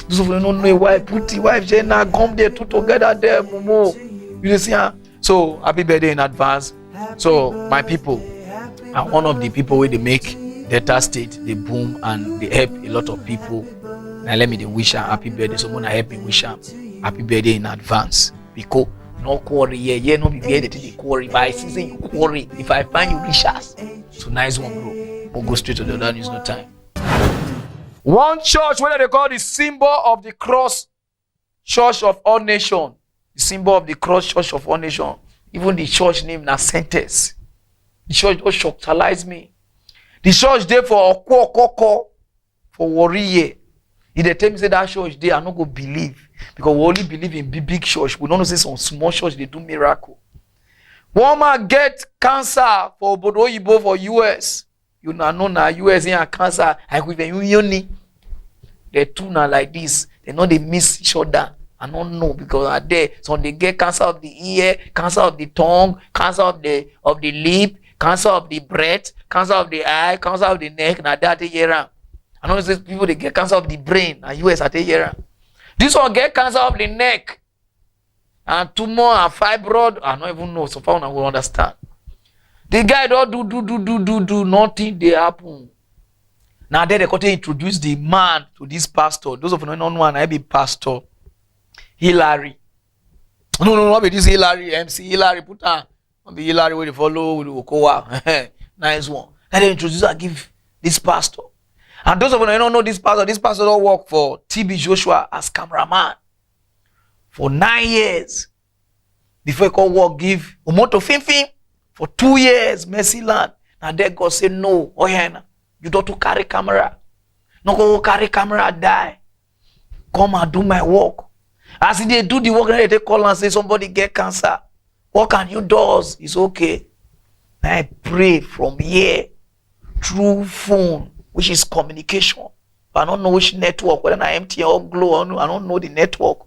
S2: those of you who don't know a wife, put the wife, Jenna, come there two together there, Momo. You see, so happy birthday in advance. So my people, I'm one of the people where they make Delta State, they boom and they help a lot of people. Now let me the wish her happy birthday. Someone help me wish her happy birthday in advance because. No quarry, yeah, no be here the quarry. But I see you quarry. If I find you rich ass, so nice one, bro. We'll go straight to the other news, no time. One church, what they call the symbol of the cross, church of all nations. The symbol of the cross, church of all nations. Even the church name na sentence. The church don't shocktalize me. The church there for okoko for warrior. If they tell me say that church there, I not go believe. Because we only believe in big church. We don't say some small church, they do miracle. One man get cancer for Obodo Oyibo for US. You know na US in cancer. I with the union. They two now like this. They know they miss each other. I don't know because are there. So they get cancer of the ear, cancer of the tongue, cancer of the lip, cancer of the breath, cancer of the eye, cancer of the neck. Now that year. I know these people they get cancer of the brain. And US at a year. This one get cancer of the neck and tumor and fibroid. I don't even know. So far I will understand. The guy don't do nothing. They happen. Now they got to introduce the man to this pastor. Those of you don't know, I be pastor Hillary. No, not be this Hillary. MC Hillary put on. Not be Hillary where they follow with the Okowa. Nice one. Now they introduce and give this pastor. And those of you who don't know this pastor don't work for TB Joshua as cameraman for 9 years. Before he could work, give Omoto Finfin for 2 years, Mercy Land. Now there God say, no, Oyena, you don't to carry camera. No go carry camera, die. Come and do my work. As they do the work, they call and say somebody get cancer. What can you do? It's okay. I pray from here through phone. Which is communication. But I don't know which network, whether I MTN or Glo, I don't know the network.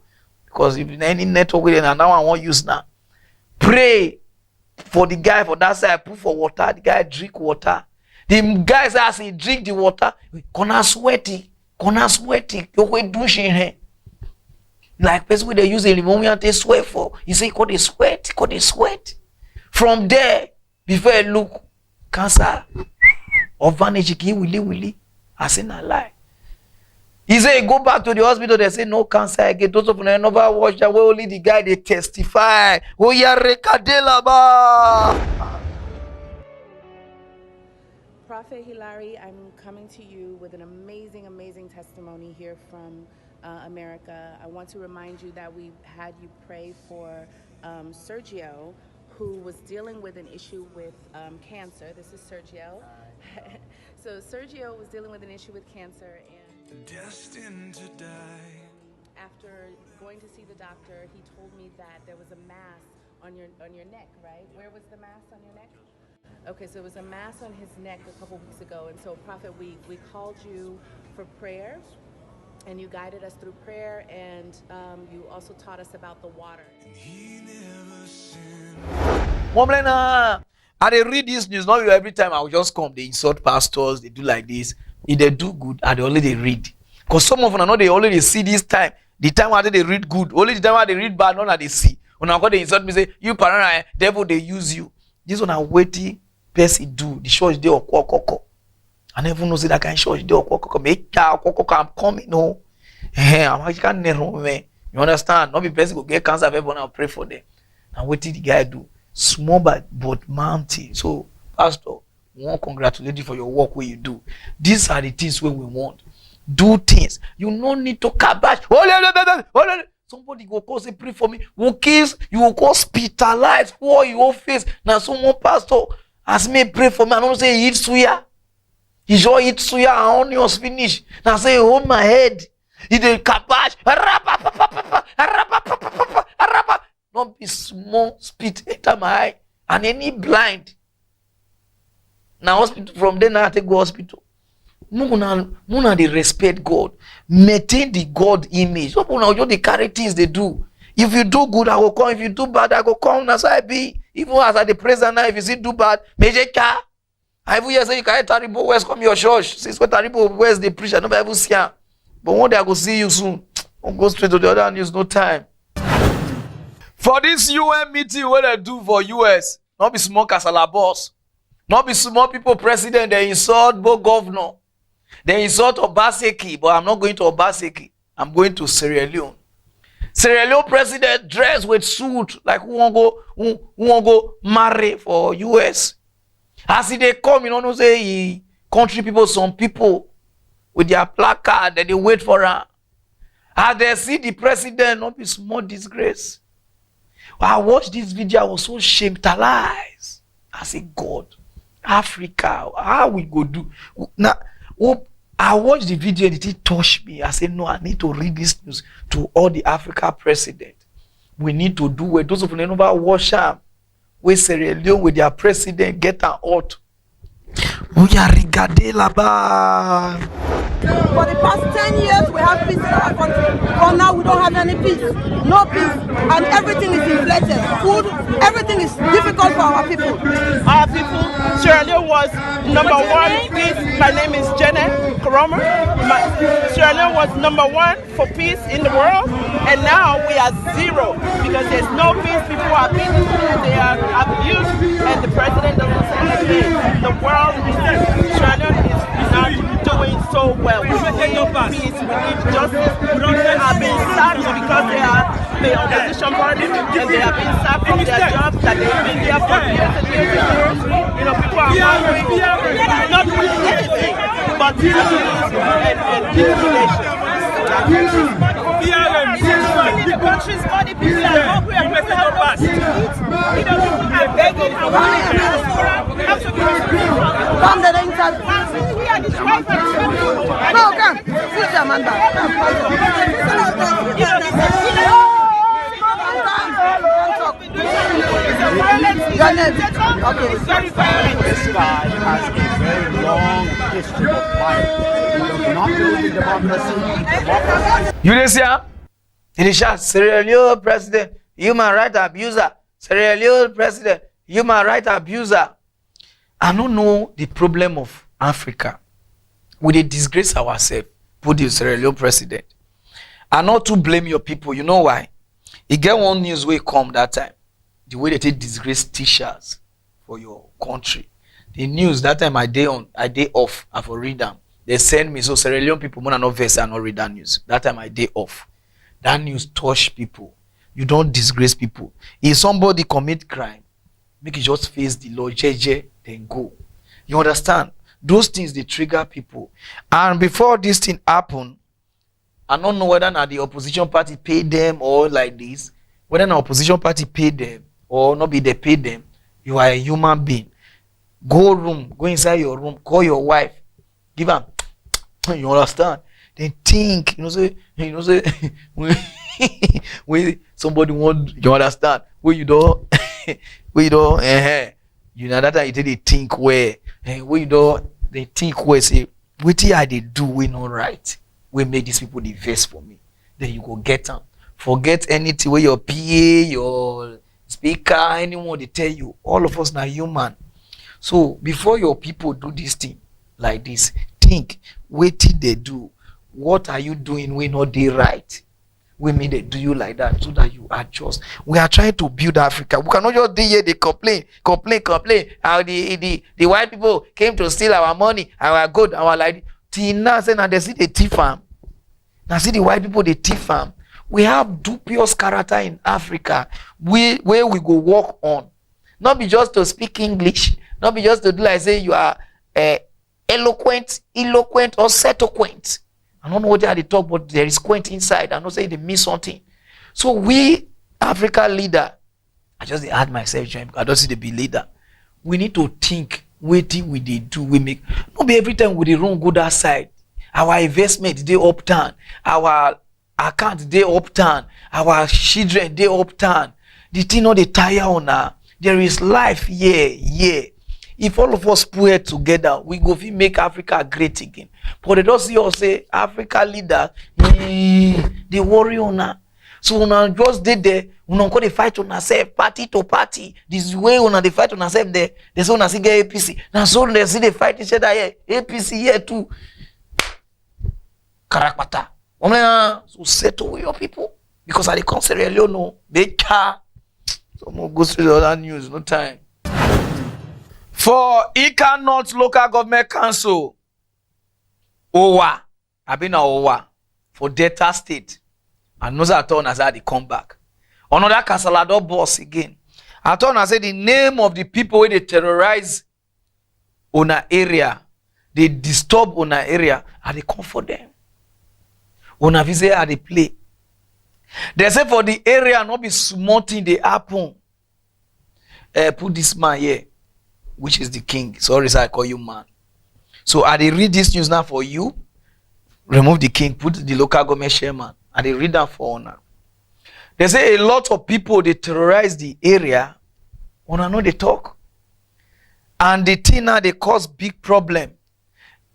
S2: Because if any network with it, and now I won't use now. Pray for the guy for that side, put for water, the guy drink water. The guy says he drink the water, gonna sweaty, you will douche in here. Like person they use the moment they sweat for. You say got the sweat. From there, before you look, cancer. Or vanish, willy. I say not lie. He say go back to the hospital. They say no cancer again. Those of you never watch that. Where only the guy they testify. Oh yeah,
S20: Prophet Hilary, I'm coming to you with an amazing testimony here from America. I want to remind you that we had you pray for Sergio, who was dealing with an issue with cancer. This is Sergio. So Sergio was dealing with an issue with cancer, and destined to die. After going to see the doctor, he told me that there was a mass on your neck, right? Where was the mass on your neck? Okay, so it was a mass on his neck a couple weeks ago, and so Prophet, we called you for prayer, and you guided us through prayer, and you also taught us about the water.
S2: I they read this news, not every time I will just come, they insult pastors, they do like this. If they do good, I they only they read. Because some of them know they already see this time. The time where they read good, only the time where they read bad, none they see. When I go they insult me, say, you Pararan, devil, they use you. This one I waiting, person do. The church they okoko. I never know say that kind of church they okoko. Make okoko, I'm coming, no. I'm can't me. You understand? Not be person go get cancer, everyone I'll pray for them. And what did the guy do? Small but mountain. So, Pastor, we want to congratulate you for your work where you do. These are the things where we want. Do things. You no need to kabash. somebody go call say pray for me. Who kiss, you will go hospitalize for your face. Now someone pastor ask me pray for me. I don't say eat suya. He just eat suya and onions finish. Now say hold my head. He did kabash. Don't be small spit enter my eye. And any blind. Now hospital from then I take go hospital. Muna they respect God. Maintain the God image. Now just the carry things they do. If you do good, I will come. If you do bad, I go come. That's how I be. Even as I the president now, if you see do bad, major car. I even hear say you can't terrible West come your church. Since what terrible West they preach, I never ever see her. But one day I go see you soon. Don't go straight to the other and use no time. For this UN meeting, what they do for US, not be small casala boss, not be small people president, they insult both governor. They insult Obaseki, but I'm not going to Obaseki. I'm going to Sierra Leone. Sierra Leone president dressed with suit like who won't go marry for US. As they come, you know, say country people, some people with their placard, then they wait for her. As they see the president, not be small disgrace. I watched this video, I was so shamefulized. I say, God, Africa, how we go do? Now, I watched the video and it touched me. I said, no, I need to read this news to all the Africa president. We need to do it. Those of you who never watch them, with Sierra Leone, with their president, get an out. We are regarded là-bas.
S21: For the past 10 years, we have peace in our country. But now we don't have any peace. No peace. And everything is inflated. Food, everything is difficult for our people.
S22: Our people, Sierra Leone was #1 peace. My name is Jenna Karoma. Sierra Leone was #1 for peace in the world. And now we are 0 because there's no peace. People are beaten, they are abused, and the president doesn't say anything. The world is Sierra Leone is not doing so well. We need peace, we need justice. People are being sacked because they are the opposition party and they are being sacked from their jobs that they've been there for years and years and years. You know, people are hungry, not doing anything but and intimidation. The country's money, people are hungry and people have no to eat. You know, people are begging and wanting to
S21: come the inside.
S22: We are destroyed by the
S21: no, come. Sit there, man.
S23: This guy has a very long history of violence. He does not believe in democracy.
S2: You dey see am? He dey shout, Sierra Leone president, human rights abuser. Sierra Leone president, human rights abuser. I don't know the problem of Africa. We dey disgrace ourselves, put the Sierra Leone president. I not to blame your people. You know why? You get one news wey come that time. The way they take disgrace teachers for your country. The news that time I day off, I for read them. They send me, so Sierra Leone people, when I not verse, I not read that news. That time I day off. That news touch people. You don't disgrace people. If somebody commit crime, make you just face the law, JJ, then go. You understand? Those things, they trigger people. And before this thing happen, I don't know whether now the opposition party pay them or like this. Whether the opposition party pay them or not be they pay them, you are a human being. Go inside your room, call your wife, give her, you understand? Then think, say, when somebody want, you understand? Where you don't, you know that time you take the think where you don't, they think where say, what I they do we not right. We make these people the verse for me. Then you go get them. Forget anything where your PA, your speaker, anyone they tell you. All of us now human. So before your people do this thing like this, think, what did they do? What are you doing when not they right? We mean they do you like that so that you adjust. We are trying to build Africa. We cannot just be here, they complain. How the white people came to steal our money, our good, our like. Now say now they see the thief farm. Now see the white people they thief farm. We have dubious character in Africa where we go work on. Not be just to speak English, not be just to do like say you are eloquent, or settlequent. I don't know what they talk, but there is quaint inside. I don't say they miss something. So we, Africa leader, I just add myself, I don't see the be leader. We need to think, waiting we they do, we make, not be every time we dey run go that side. Our investment, they upturn. Our account, they upturn. Our children, they upturn. The thing not they tire on her. There is life, yeah. If all of us put it together, we go make Africa great again. But they don't see us say Africa leader, they worry on her. So when just did there, when they fight on ourselves, party to party. This is way when they fight on ourselves there. They say when see get APC. Now so they see they fight each other here. APC here too. Karakpata. So settle with your people. Because I consider you know they care. So we'll go through the other news, no time. For Ika North Local Government Council, Owa, I've been Owa for Delta State. And no turn as they come back. Another Cancelador boss again. I turn and say the name of the people where they terrorize on an area, they disturb on an area, and they come for them. On a visit and they play. They say for the area not be small thing they happen. Put this man here, which is the king. Sorry, sir, I call you man. So I read this news now for you. Remove the king, put the local government chairman. And they read that for honor. They say a lot of people they terrorize the area. Honor know they talk. And the thing now they cause big problem.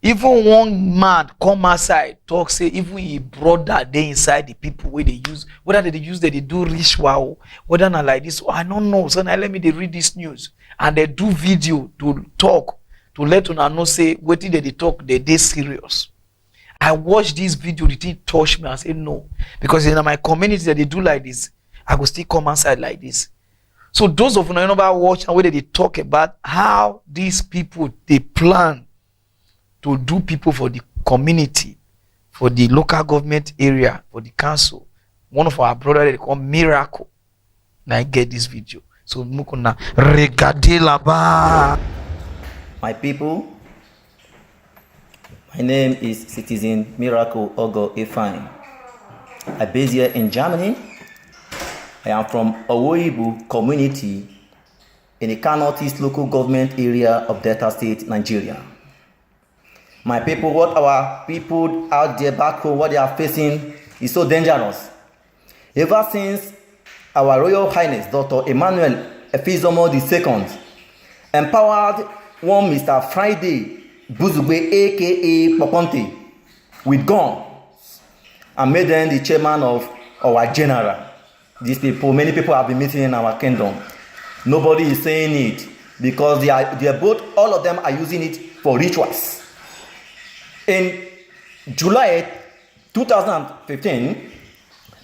S2: Even one man come outside, talk, say, even he brother they inside the people where they use, whether they use they do ritual, whether not like this. I don't know. So now let me they read this news. And they do video to talk, to let una know say, what did they talk, they serious. I watched this video, the thing touched me. I said no. Because in my community that they do like this, I go still come outside like this. So those of you know about watch and where they talk about how these people they plan to do people for the community, for the local government area, for the council. One of our brothers they call Miracle. Now I get this video. So mukuna regardez là-bas.
S1: My people, my name is Citizen Miracle Ogo Ifine. I base here in Germany. I am from Owoibu community in the Northeast local government area of Delta State, Nigeria. My people, what our people out there back home, what they are facing is so dangerous. Ever since our Royal Highness Dr. Emmanuel Efizomo II empowered one Mr. Friday Buzugbe aka Poponte with guns and made them the chairman of our general. These people, many people have been meeting in our kingdom. Nobody is saying it because they are both, all of them are using it for rituals. In July 2015,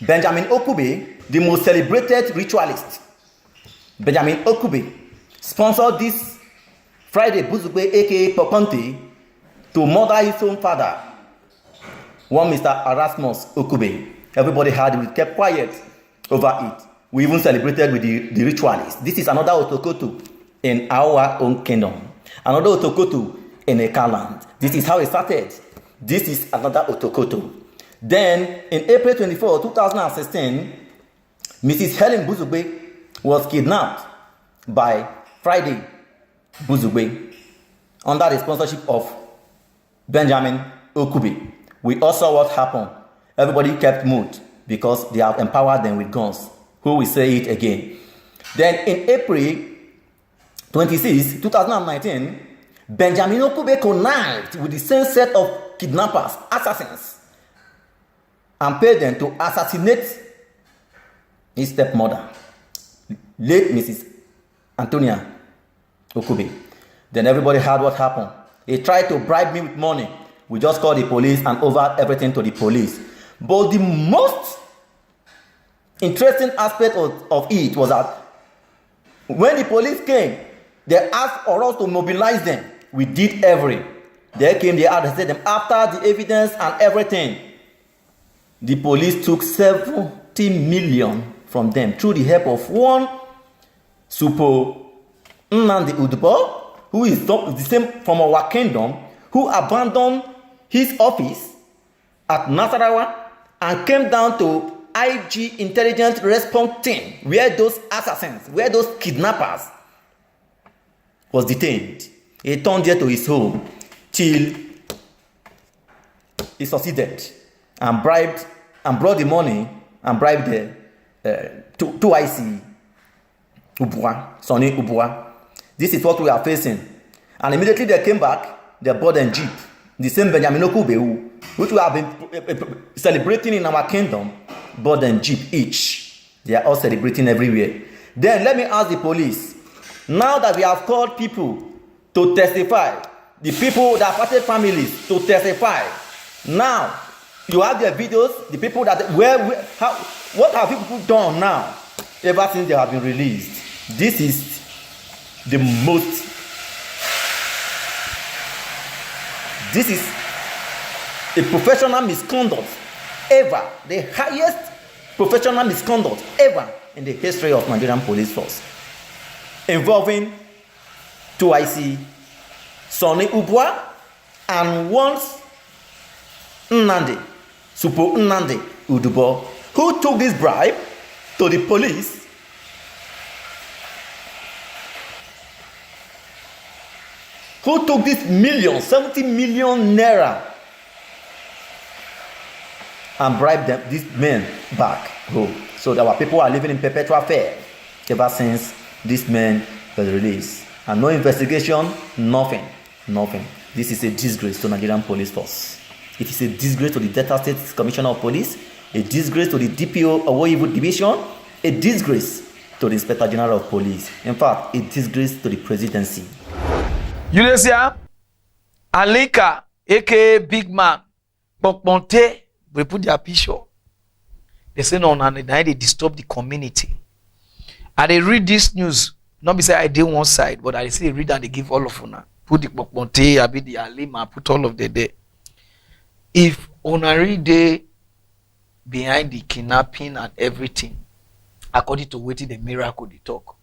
S1: Benjamin Okube, the most celebrated ritualist, Benjamin Okube, sponsored this Friday Buzugbe aka Poponte to murder his own father, one Mr. Erasmus Okube. Everybody had it, kept quiet over it. We even celebrated with the ritualists. This is another Otokoto in our own kingdom. Another Otokoto in a land. This is how it started. This is another Otokoto. Then, in April 24, 2016, Mrs. Helen Buzugbe was kidnapped by Friday Buzugbe under the sponsorship of Benjamin Okube. We all saw what happened. Everybody kept mute because they have empowered them with guns. Who will say it again? Then in April 26, 2019, Benjamin Okube connived with the same set of kidnappers, assassins, and paid them to assassinate his stepmother, late Mrs. Antonia Okube. Then everybody heard what happened. He tried to bribe me with money. We just called the police and over everything to the police. But the most interesting aspect of it was that when the police came, they asked for us to mobilize them. We did everything. They came, they arrested them. After the evidence and everything, the police took 70 million from them through the help of one Supo Nnamdi Udubo, who is the same from our kingdom, who abandoned his office at Nasarawa and came down to IG intelligence response team where those assassins, where those kidnappers was detained. He turned there to his home till he succeeded and bribed and brought the money and bribed the two IC Ubwa, Sonny Ubwa. This is what we are facing. And immediately they came back, they bought a jeep. The same Benjamin Okubewu, which we have been celebrating in our kingdom, bought a jeep each. They are all celebrating everywhere. Then let me ask the police, now that we have called people to testify, the people that parted families to testify, now you have their videos, the people that what have people done now ever since they have been released? This is the most, this is a professional misconduct ever, the highest professional misconduct ever in the history of Nigerian police force, involving 2IC Sonny Ubwa and once Nnamdi, Supo Nnamdi Udubo, who took this bribe to the police who took this 70 million naira and bribed them, these men back home. So our people are living in perpetual fear ever since these men were released. And no investigation, nothing. This is a disgrace to Nigerian police force. It is a disgrace to the Delta State Commissioner of Police, a disgrace to the DPO Owoyibu Division, a disgrace to the Inspector General of Police. In fact, a disgrace to the presidency.
S2: Yulesia, Alika, aka Big Man, Pokmonte, we put their picture. They say no, and they disturb the community. And they read this news. Not because I did one side, but I see they read and they give all of them. Put the Pokmonte, I be the Alima, put all of the day. If Onari Day behind the kidnapping and everything, according to what the miracle they talk,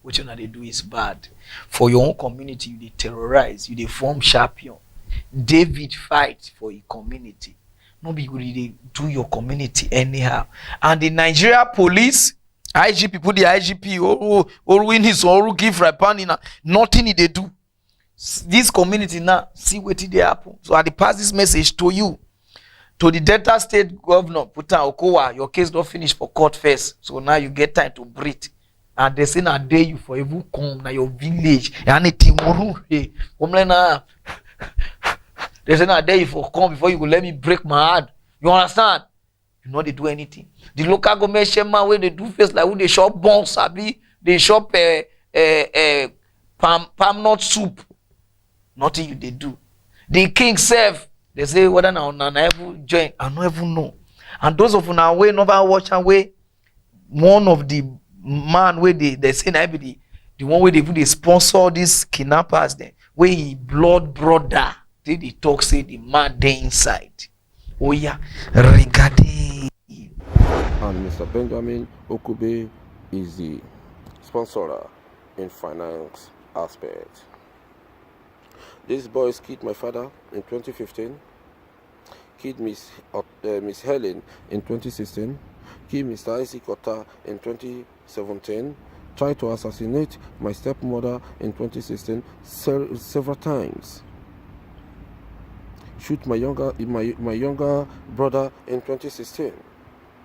S2: what they do is bad. For your own community, you they terrorize, you they form champion. David fight for your community. No be good they do your community anyhow. And the Nigeria police, IGP, put the IGP or win his or give Rapani, nothing they do. This community now, see what they happen. So I pass this message to you, to the Delta State Governor, Putan Okowa, your case don't finish for court first. So now you get time to breathe. And they say na day you for even come na your village. And they say na day you for come before you go let me break my heart. You understand? You know they do anything. The local government chairman where they do face like when they shop bones, sabi, they shop palm nut soup. Nothing you they do. The king self, they say whether now ever join, I don't even know. And those of our way never watch away. One of the man where they say na be the one where they sponsor these kidnappers then where he blood brother they talk say the man dey inside. Oh yeah, regarding
S3: and Mr. Benjamin Okube is the sponsor in finance aspect. These boys killed my father in 2015, killed Miss Helen in 2016, killed Mr. Isaac Otta in 2017, tried to assassinate my stepmother in 2016 several times, shoot my younger brother in 2016,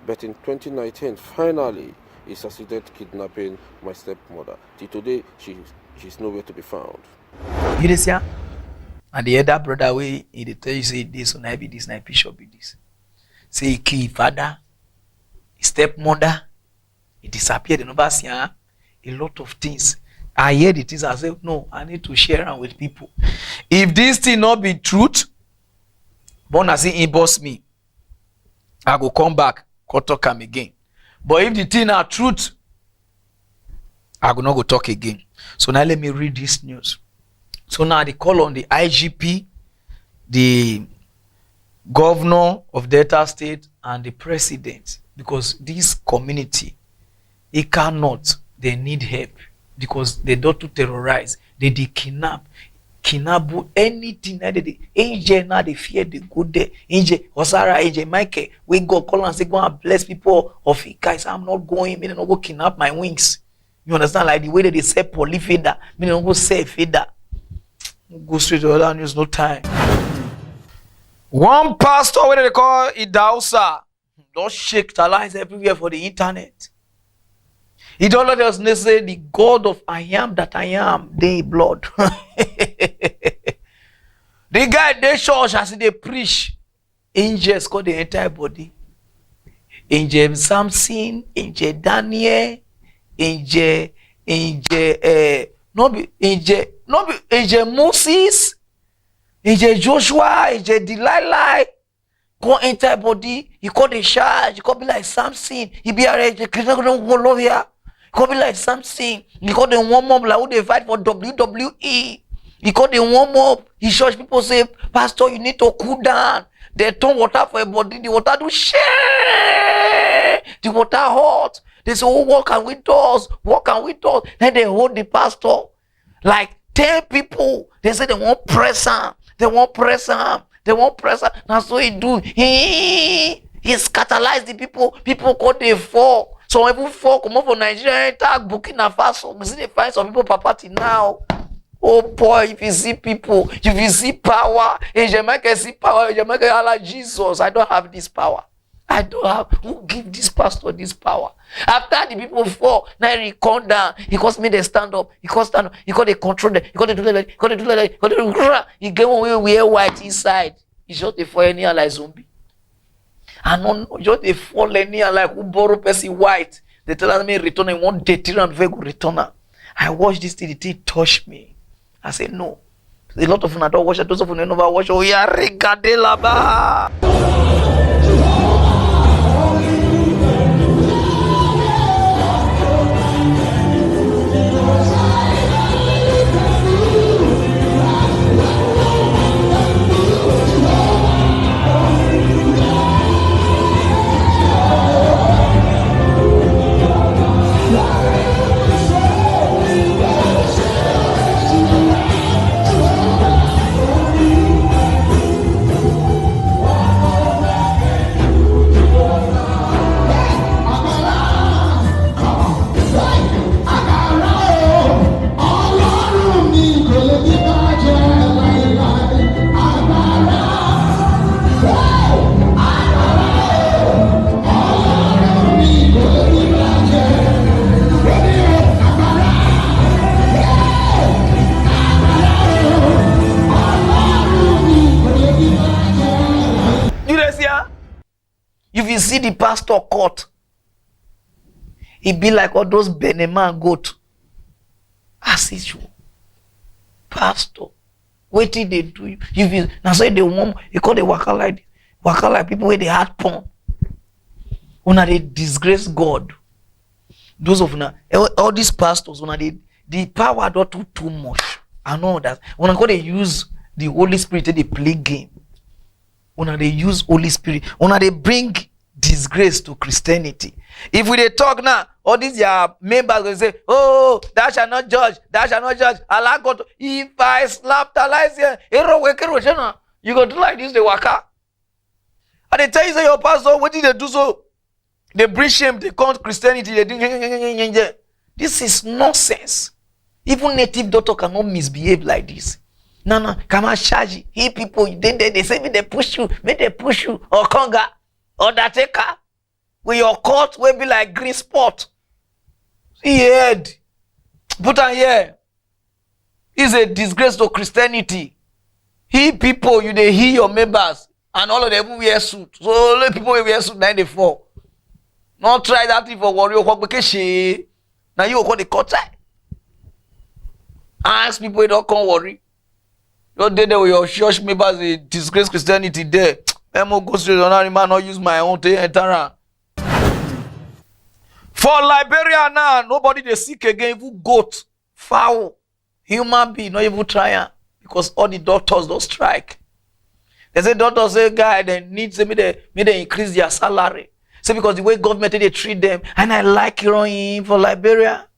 S3: but in 2019 finally he succeeded kidnapping my stepmother. Till today she's nowhere to be found.
S2: You dey see? And the other brother way he tell you say this one be this, na bishop be this. Say he kill his father, his stepmother, he disappeared. They never see a lot of things. I hear the things I say no, I need to share them with people. If this thing not be truth, but I say inbox me, I go come back, go talk him again. But if the thing are truth, I go not go talk again. So now let me read this news. So now they call on the IGP, the governor of Delta State, and the president, because this community, they cannot, they need help, because they don't to terrorize, they kidnap. kinabu anything that the angel now they fear they go there. Angel Osara, Angel Michael, we go call and say go and bless people of it. Guys, I'm not going, me not go kidnap my wings. You understand? Like the way that they say polyfeather, me not go say feather. Go straight to other news, no time. One pastor, what they call Idausa, don't shake the lies everywhere for the internet. He don't let us say the God of I am that I am, they blood. The guy they church as they preach, angels call the entire body. Angel Samson, angel Daniel, angel angel Moses, angel Joshua, angel Delilah. Go enter body, he call the charge, he call be like Samson, he be a love here. He call be like Samson, he call the warm up like who they fight for WWE. He call the warm up, he church people say, Pastor, you need to cool down. They turn water for your body, the water do share, the water hot. They say, oh, what can we do? What can we do? Then they hold the pastor. Like 10 people, they say they won't press him. They won't press him. They won't press him. That's what he do. He scatterized the people. People call they fall. Some people fall, come up from Nigeria, tag Burkina Faso. We see they find some people party now. Oh boy, if you see people, if you see power, in Jamaica see power, in Jamaica, Allah Jesus, I don't have this power. I don't have, who give this pastor this power? After the people fall, now he come down, he caused me to stand up, he caused stand up, he got to control them, he got to do that, he got to do that, he got to do that, he gave away wear white inside. He just a fall anyhow like zombie. And non just a fall anyhow like who borrow person white. They tell me return in one day, and very good returner. I watch this thing, the thing touch me. I say no. A lot of them don't watch it, those of them never watch. Oh yeah, regardez là-bas. If you see the pastor caught, it be like all those Beneman goat. As usual. Pastor, what did they do you? If you now say they want, you call the waka like people where they had porn. When they disgrace God. Those of now, all these pastors, when the power don't too much. I know that. When they use the Holy Spirit, they play game. When they use Holy Spirit, when they bring disgrace to Christianity. If we they talk now, all these members will say, oh, thou shalt not judge, thou shalt not judge. Allah God, if I slap the lies here, you go do like this, they waka. And they tell you, say, your pastor, what did they do so? They bring shame, they call Christianity, they do. This is nonsense. Even native doctor cannot misbehave like this. No, come on, charge. He people, they say, they push you, or conga, or that taker. With your court will be like green spot. He heard. Put on here. It's a disgrace to Christianity. He people, you they hear your members, and all of them wear suit. So only people wear suit 94. Not try that thing for warrior because now you call the court. Ask people they don't come worry. You're there with your church members, they disgrace Christianity there. Emo go straight on man, not use my own to enter. For Liberia now, nobody they sick again, even goat, fowl, human being, not even trying. Because all the doctors don't strike. They say doctors say, guy, they need to they increase their salary. Say because the way government they treat them, and I like heroin for Liberia.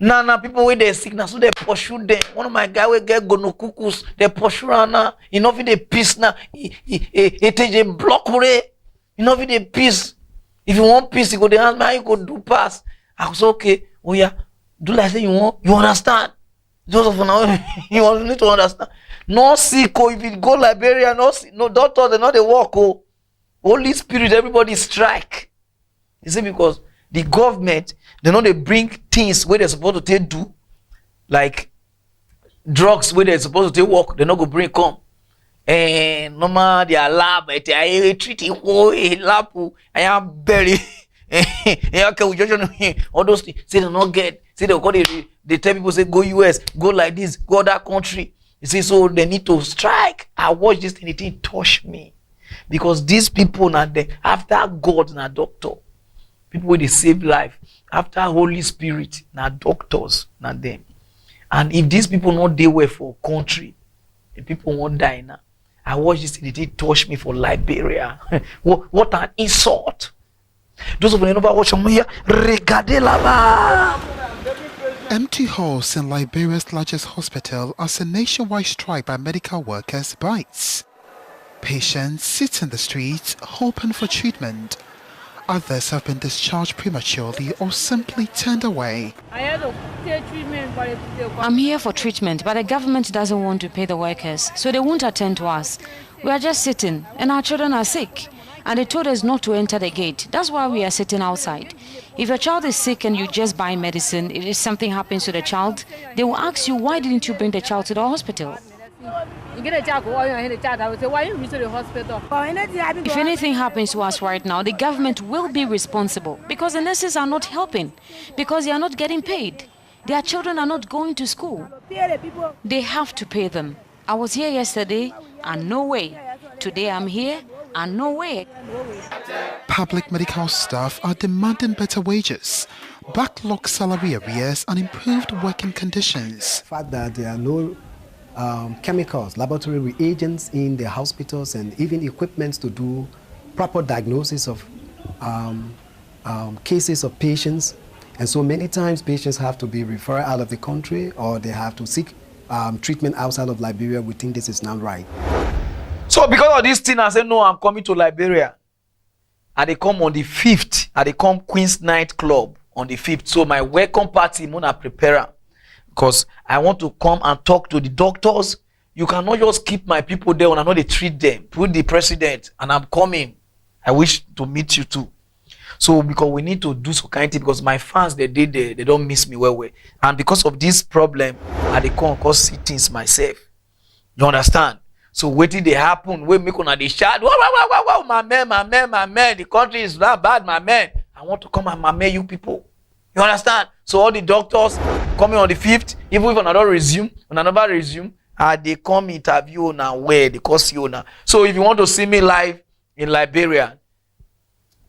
S2: Now people with their sickness, so they pursue them. One of my guys will get gonokukus, they pursue now. You know, if they peace now, it take a block away. You know, if they peace. If you want peace, you go the answer, you go do pass. I was okay. Oh yeah, do like say you want. You understand? Just for now, you need to understand. No sick, oh, if you go Liberia, no doctor, they not they walk. Oh, Holy Spirit, everybody strike. You see, because the government, they know they bring things where they're supposed to take do, like drugs where they're supposed to take work, they not go bring come. And normal their lab, I treat it oh lab, I am very okay, we just all those things. Say they not get, say they got they tell people say go US, go like this, go that country. You see, so they need to strike. I watch this thing, it didn't touch me. Because these people now they after God na doctor. People with the save life. After Holy Spirit, na doctors, na them. And if these people not dey well for country, the people won't die now. I watch this, it did touch me for Liberia. what an insult. Those of you never watch them here, regardez là-bas.
S4: Empty halls in Liberia's largest hospital as a nationwide strike by medical workers bites. Patients sit in the streets hoping for treatment. Others have been discharged prematurely or simply turned away.
S5: I'm here for treatment, but the government doesn't want to pay the workers, so they won't attend to us. We are just sitting, and our children are sick. And they told us not to enter the gate. That's why we are sitting outside. If your child is sick and you just buy medicine, if something happens to the child, they will ask you, why didn't you bring the child to the hospital? If anything happens to us right now, the government will be responsible because the nurses are not helping, because they are not getting paid. Their children are not going to school. They have to pay them. I was here yesterday and no way. Today I'm here and no way.
S4: Public medical staff are demanding better wages, backlog salary arrears and improved working conditions.
S6: The fact that there are no chemicals, laboratory reagents in the hospitals and even equipment to do proper diagnosis of cases of patients. And so many times patients have to be referred out of the country or they have to seek treatment outside of Liberia. We think this is not right.
S2: So because of this thing, I said, no, I'm coming to Liberia. And they come on the 5th. And they come Queen's Night Club on the 5th. So my welcome party, I'm gonna prepare. Because I want to come and talk to the doctors. You cannot just keep my people there and I know they treat them. Put the president and I'm coming. I wish to meet you too. So because we need to do some kind of thing because my fans, they don't miss me well. And because of this problem, I they come cause see things myself. You understand? So waiting they happen, we make on the shout, wow, my man, the country is not bad, my man. I want to come and my man, you people. You understand? So all the doctors coming on the 5th, even if another resume, they come interview now where they call you now. So if you want to see me live in Liberia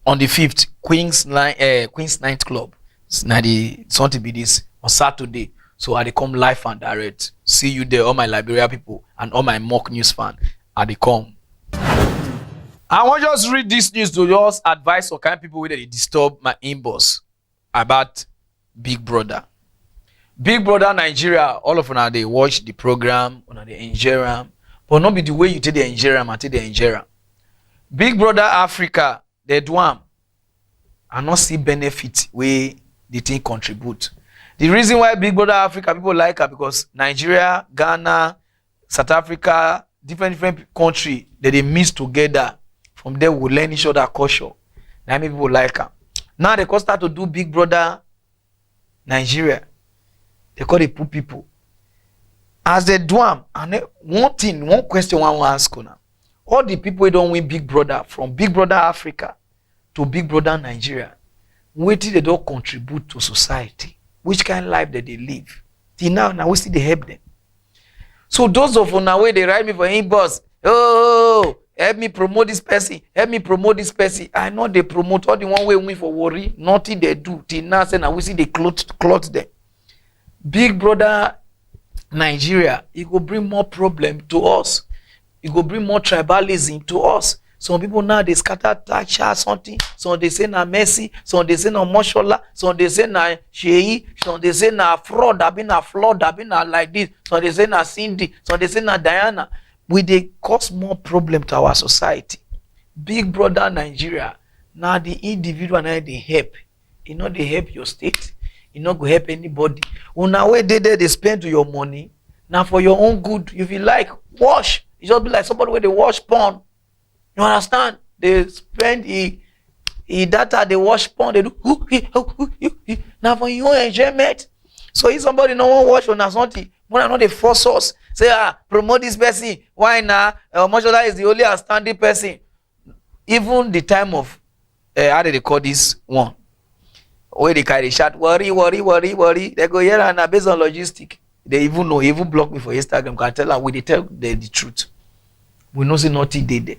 S2: on the 5th, Queen's Night Club, something be this on Saturday. So I come live and direct. See you there, all my Liberia people and all my mock news fans. I come. I want to just read this news to just advise for kind of people where they disturb my inbox about Big Brother. Big Brother Nigeria, all of them they watch the program, they enjoy them, but not be the way you take the enjoy them and take the enjoy them. Big Brother Africa, they do them and not see benefit where they think contribute. The reason why Big Brother Africa people like her because Nigeria, Ghana, South Africa, different countries that they mix together. From there we learn each other culture. Now many people like her. Now they can start to do Big Brother Nigeria. They call it poor people. As they do them, and one question I want to ask now. All the people who don't win Big Brother from Big Brother Africa to Big Brother Nigeria, what did they don't contribute to society? Which kind of life that they live? Till now we see they help them. So those of you now where they write me for inbox, oh, help me promote this person, help me promote this person. I know they promote all the one way win for worry, nothing they do. Till now say now we see they clothe them. Big Brother Nigeria, it will bring more problem to us. It will bring more tribalism to us. Some people now they scatter Thatcher something. Some they say na Messi. Some they say na Moshola. Some they say na Sheyi. Some they say na fraud. I been na flood. I been na like this. Some they say na Cindy. Some they say na Diana. We they cause more problem to our society. Big brother Nigeria. Now the individual now they help. You know they help your state. You not go help anybody. Una where they spend your money. Now for your own good. If you like wash, it just be like somebody where they wash porn. You understand? They spend data, they wash porn, they do now for your enjoyment. So if somebody no one watch on something, when I know they force us, say promote this person. Why now? Moshola is the only outstanding person. Even the time of how do they call this one? Where they carry shot, worry. They go here and based on logistic. They even know, even block me for Instagram. Can tell them they tell the truth. We know say nothing they there.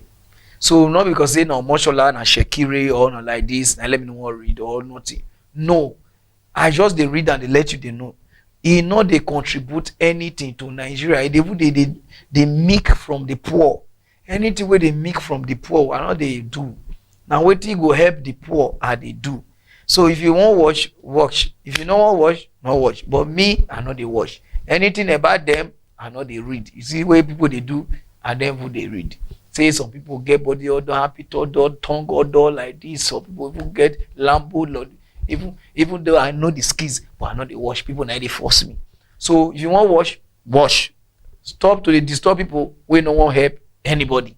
S2: So not because say no Moshola na Shekiri or not like this, and let me know what read or nothing. No, I just they read and they let you they know. You know they contribute anything to Nigeria. They make from the poor. Anything where they make from the poor, I know they do. Now waiting go help the poor, and they do. So if you want watch, watch. If you don't want watch, not watch. But me, I know they watch. Anything about them, I know they read. You see where people they do, and then who they read. Say some people get body odor, happy odor, tongue odor like this. Some people even get Lambo Lord. Even though I know the skills, but I know they watch. People now they force me. So if you want watch, watch. Stop to disturb people when no one help anybody.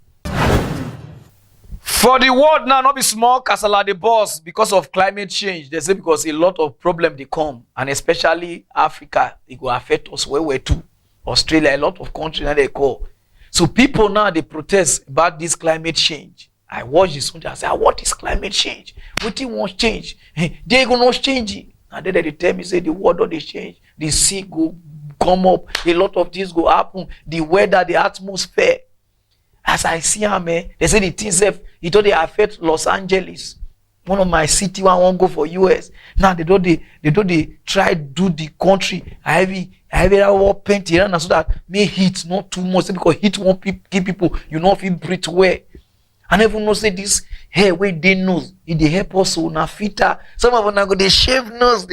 S2: For the world now, not be small casala the boss because of climate change. They say because a lot of problem they come, and especially Africa, it will affect us where we're too. Australia, a lot of countries now they call. So people now they protest about this climate change. I watch this one. I say, what is climate change? What do you want change? They gonna change it. And then they tell me say the water they change, the sea go come up, a lot of things go happen, the weather, the atmosphere. As I see them, they say the things it they affect Los Angeles, one of my city where I want to go for US. Now they try do the country. I have a paint here so that may heat not too much because heat won't keep people. You know if you breathe well. And everyone knows say this hair where they nose it they help us na filter. Some of them go they shave nose.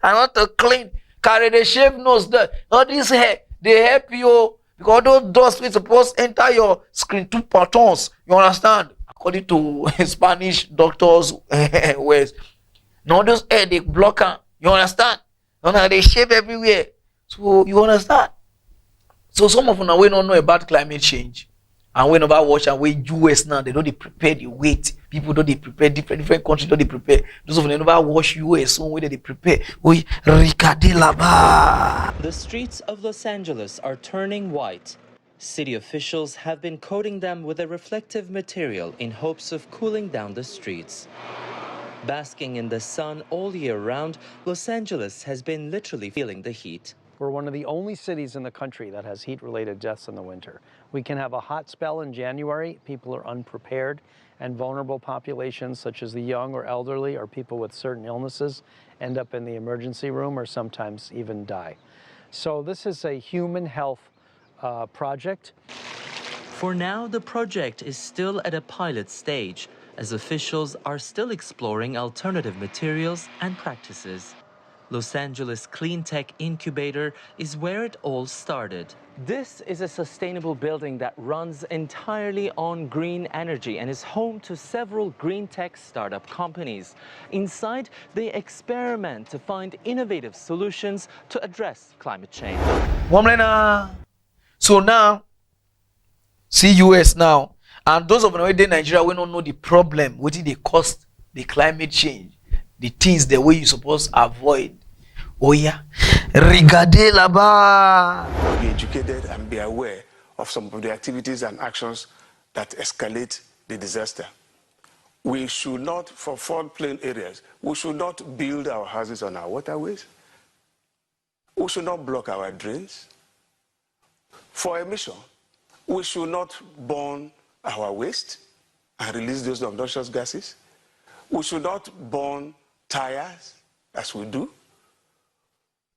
S2: I want to clean. Carry the shave nose. All this hair they help you because those dust will supposed to enter your screen 2 patterns. You understand? According to Spanish doctors, ways. Now those hair they block them. You understand? Now they shave everywhere. So you understand? So some of them we don't know about climate change. And we never watch and we US now, they don't prepare the weight. People don't they prepare different countries don't they prepare. Those of them never watch US, so way they prepare. We
S7: The streets of Los Angeles are turning white. City officials have been coating them with a reflective material in hopes of cooling down the streets. Basking in the sun all year round, Los Angeles has been literally feeling the heat.
S8: We're one of the only cities in the country that has heat-related deaths in the winter. We can have a hot spell in January. People are unprepared, and vulnerable populations such as the young or elderly or people with certain illnesses end up in the emergency room or sometimes even die. So this is a human health project.
S7: For now, the project is still at a pilot stage, as officials are still exploring alternative materials and practices. Los Angeles Clean Tech Incubator is where it all started. This is a sustainable building that runs entirely on green energy and is home to several green tech startup companies. Inside, they experiment to find innovative solutions to address climate change.
S2: So now, see US now, and those of them in Nigeria we don't know the problem, what they cause the climate change, the things the way you supposed to avoid. Oh yeah, regardez là-bas.
S9: Be educated and be aware of some of the activities and actions that escalate the disaster. We should not, for floodplain areas, we should not build our houses on our waterways. We should not block our drains. For emission, we should not burn our waste and release those noxious gases. We should not burn tires as we do.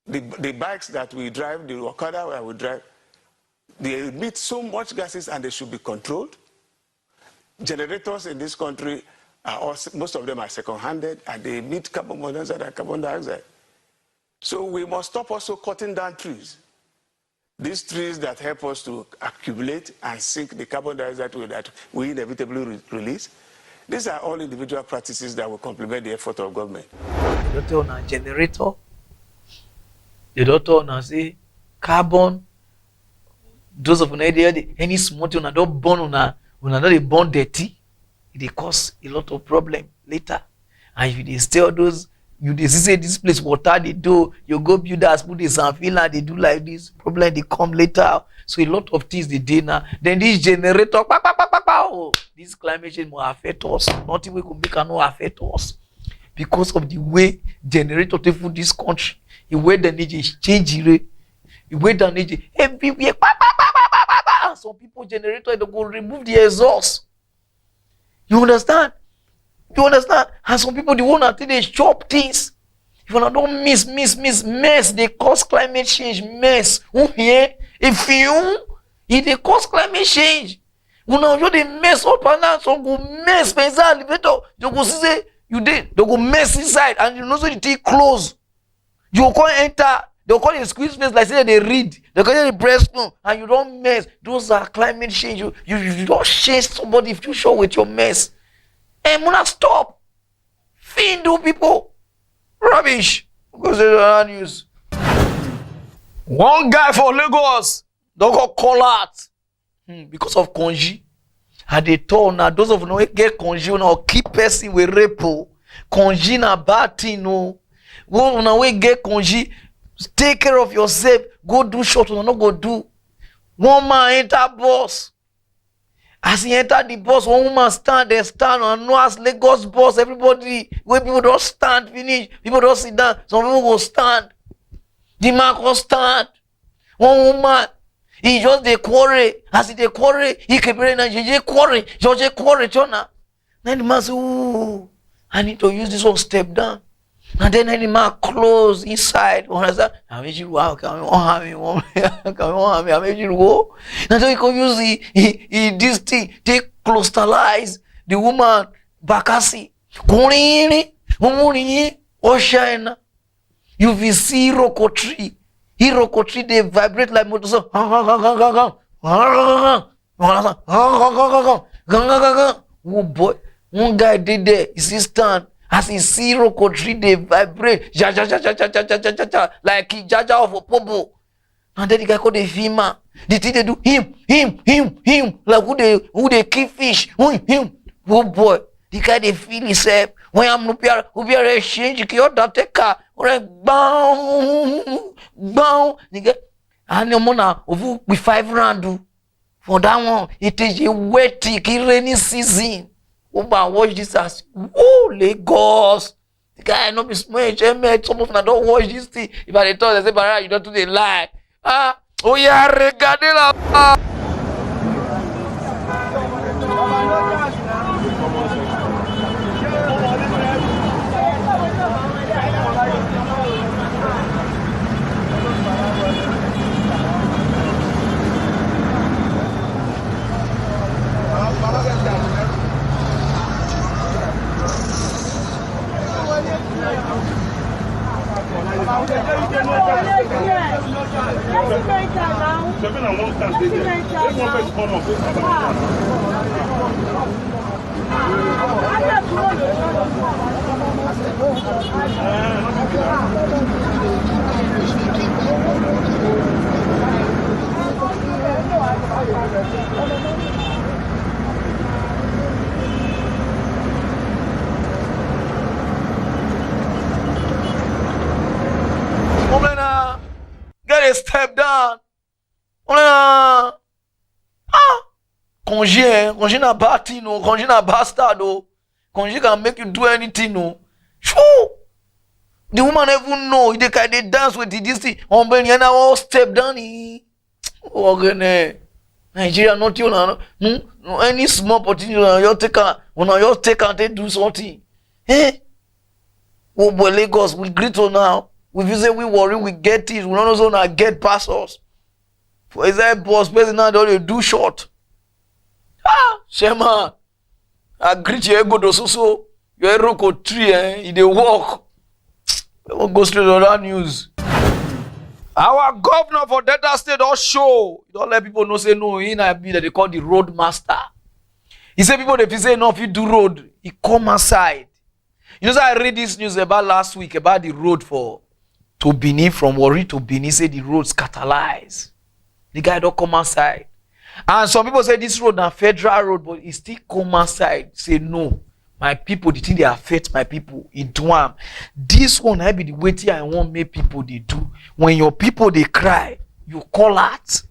S9: The bikes that we drive, the Okada that we drive, they emit so much gases and they should be controlled. Generators in this country are also, most of them are second-handed, and they emit carbon monoxide and carbon dioxide. So we must stop also cutting down trees. These trees that help us to accumulate and sink the carbon dioxide that we inevitably release. These are all individual practices that will complement the effort of government.
S2: They don't tell on a generator. They don't tell on say carbon. Those of any small thing on don't burn on they burn dirty. It cause a lot of problem later. And if they still those you they say this place water they do, you go build us put this and feel like they do like this, problem they come later. So a lot of things they do now. Then this generator, this climate change will affect us. Nothing we could make cannot affect us. Because of the way generator take for this country, the way the need is changing, the way the need everywhere. Some people generator they go remove the exhaust. You understand? You understand? And some people, they want to think they chop things. If you don't mess, they cause climate change, mess. If they cause climate change, you know, you they mess up and down, so go mess, for example, elevator, you go see, you did, they go mess inside, and you know, so the thing close. You can't enter, they call it squeeze face, like say they read, they call it breast phone, and you don't mess. Those are climate change. You don't change somebody if you show with your mess. And must stop. Findo people. Rubbish. Because they don't use. One guy for Lagos don't go call out. Because of Konji. And they told now those of you get Konji now keep person with repo. Konji na bad thing no. Go now we get Konji. Take care of yourself. Go do short or not go do. One man enter boss. As he entered the bus, one woman stand, they stand, and no as Lagos bus, everybody, where people don't stand, finish, people don't sit down, some people go stand. The man go stand. One woman, he just dey quarry, as he dey quarry, he keep saying, JJ quarry, Chona. Then the man say, ooh, I need to use this one step down. And then the man close inside. I made you go. Can we have me? I made you go. And then he can use this thing. Take crystallize the woman. Bakasi. Konini. Ocean. You will see Iroko tree. Iroko tree they vibrate like motor. Oh boy. One guy did there. He stand. As he see Iroko tree, they vibrate, like he jaja of a popo. And then the guy called the Vima. The thing they do, him, like who they keep fish, him. Oh boy, the guy they feel himself. When I'm no peer, who be a exchange, you don't take car, or a bound, the guy. And your mona over with 5 rand for that one. It is a wet, rainy season. Watch this as Lagos. The guy not be smart. Some of them don't watch this thing. If I tell they say, Pararan, you don't do the lie. Oh yeah, regardez la. Get a step down. Konji na bad thing, no. Konji na bastard, no. Konji can make you do anything, no. Shoo! The woman even know. They dance with this thing. All step down. Nigeria not you no. Any small opportunity you take and they do something. Oh boy, Lagos, we greet on now. We say we worry, we get it. We don't also not get past us. For example, boss president now they do short. Shema. Agree you go to so. Your Eroko tree, in the walk. We won't go straight to that news. Our governor for Delta State don't show. Don't let people know say no, he not be that they call the road master. He say people if he say no, if you do road, he come aside. You know, so I read this news about last week about the road to Benin, from Warri to Benin, say the road scatterlize. The guy don't come outside. And some people say this road na federal road, but he still come outside, say no. My people, the thing they affect my people, it do am. This one I be the way I want make people they do. When your people they cry, you call out.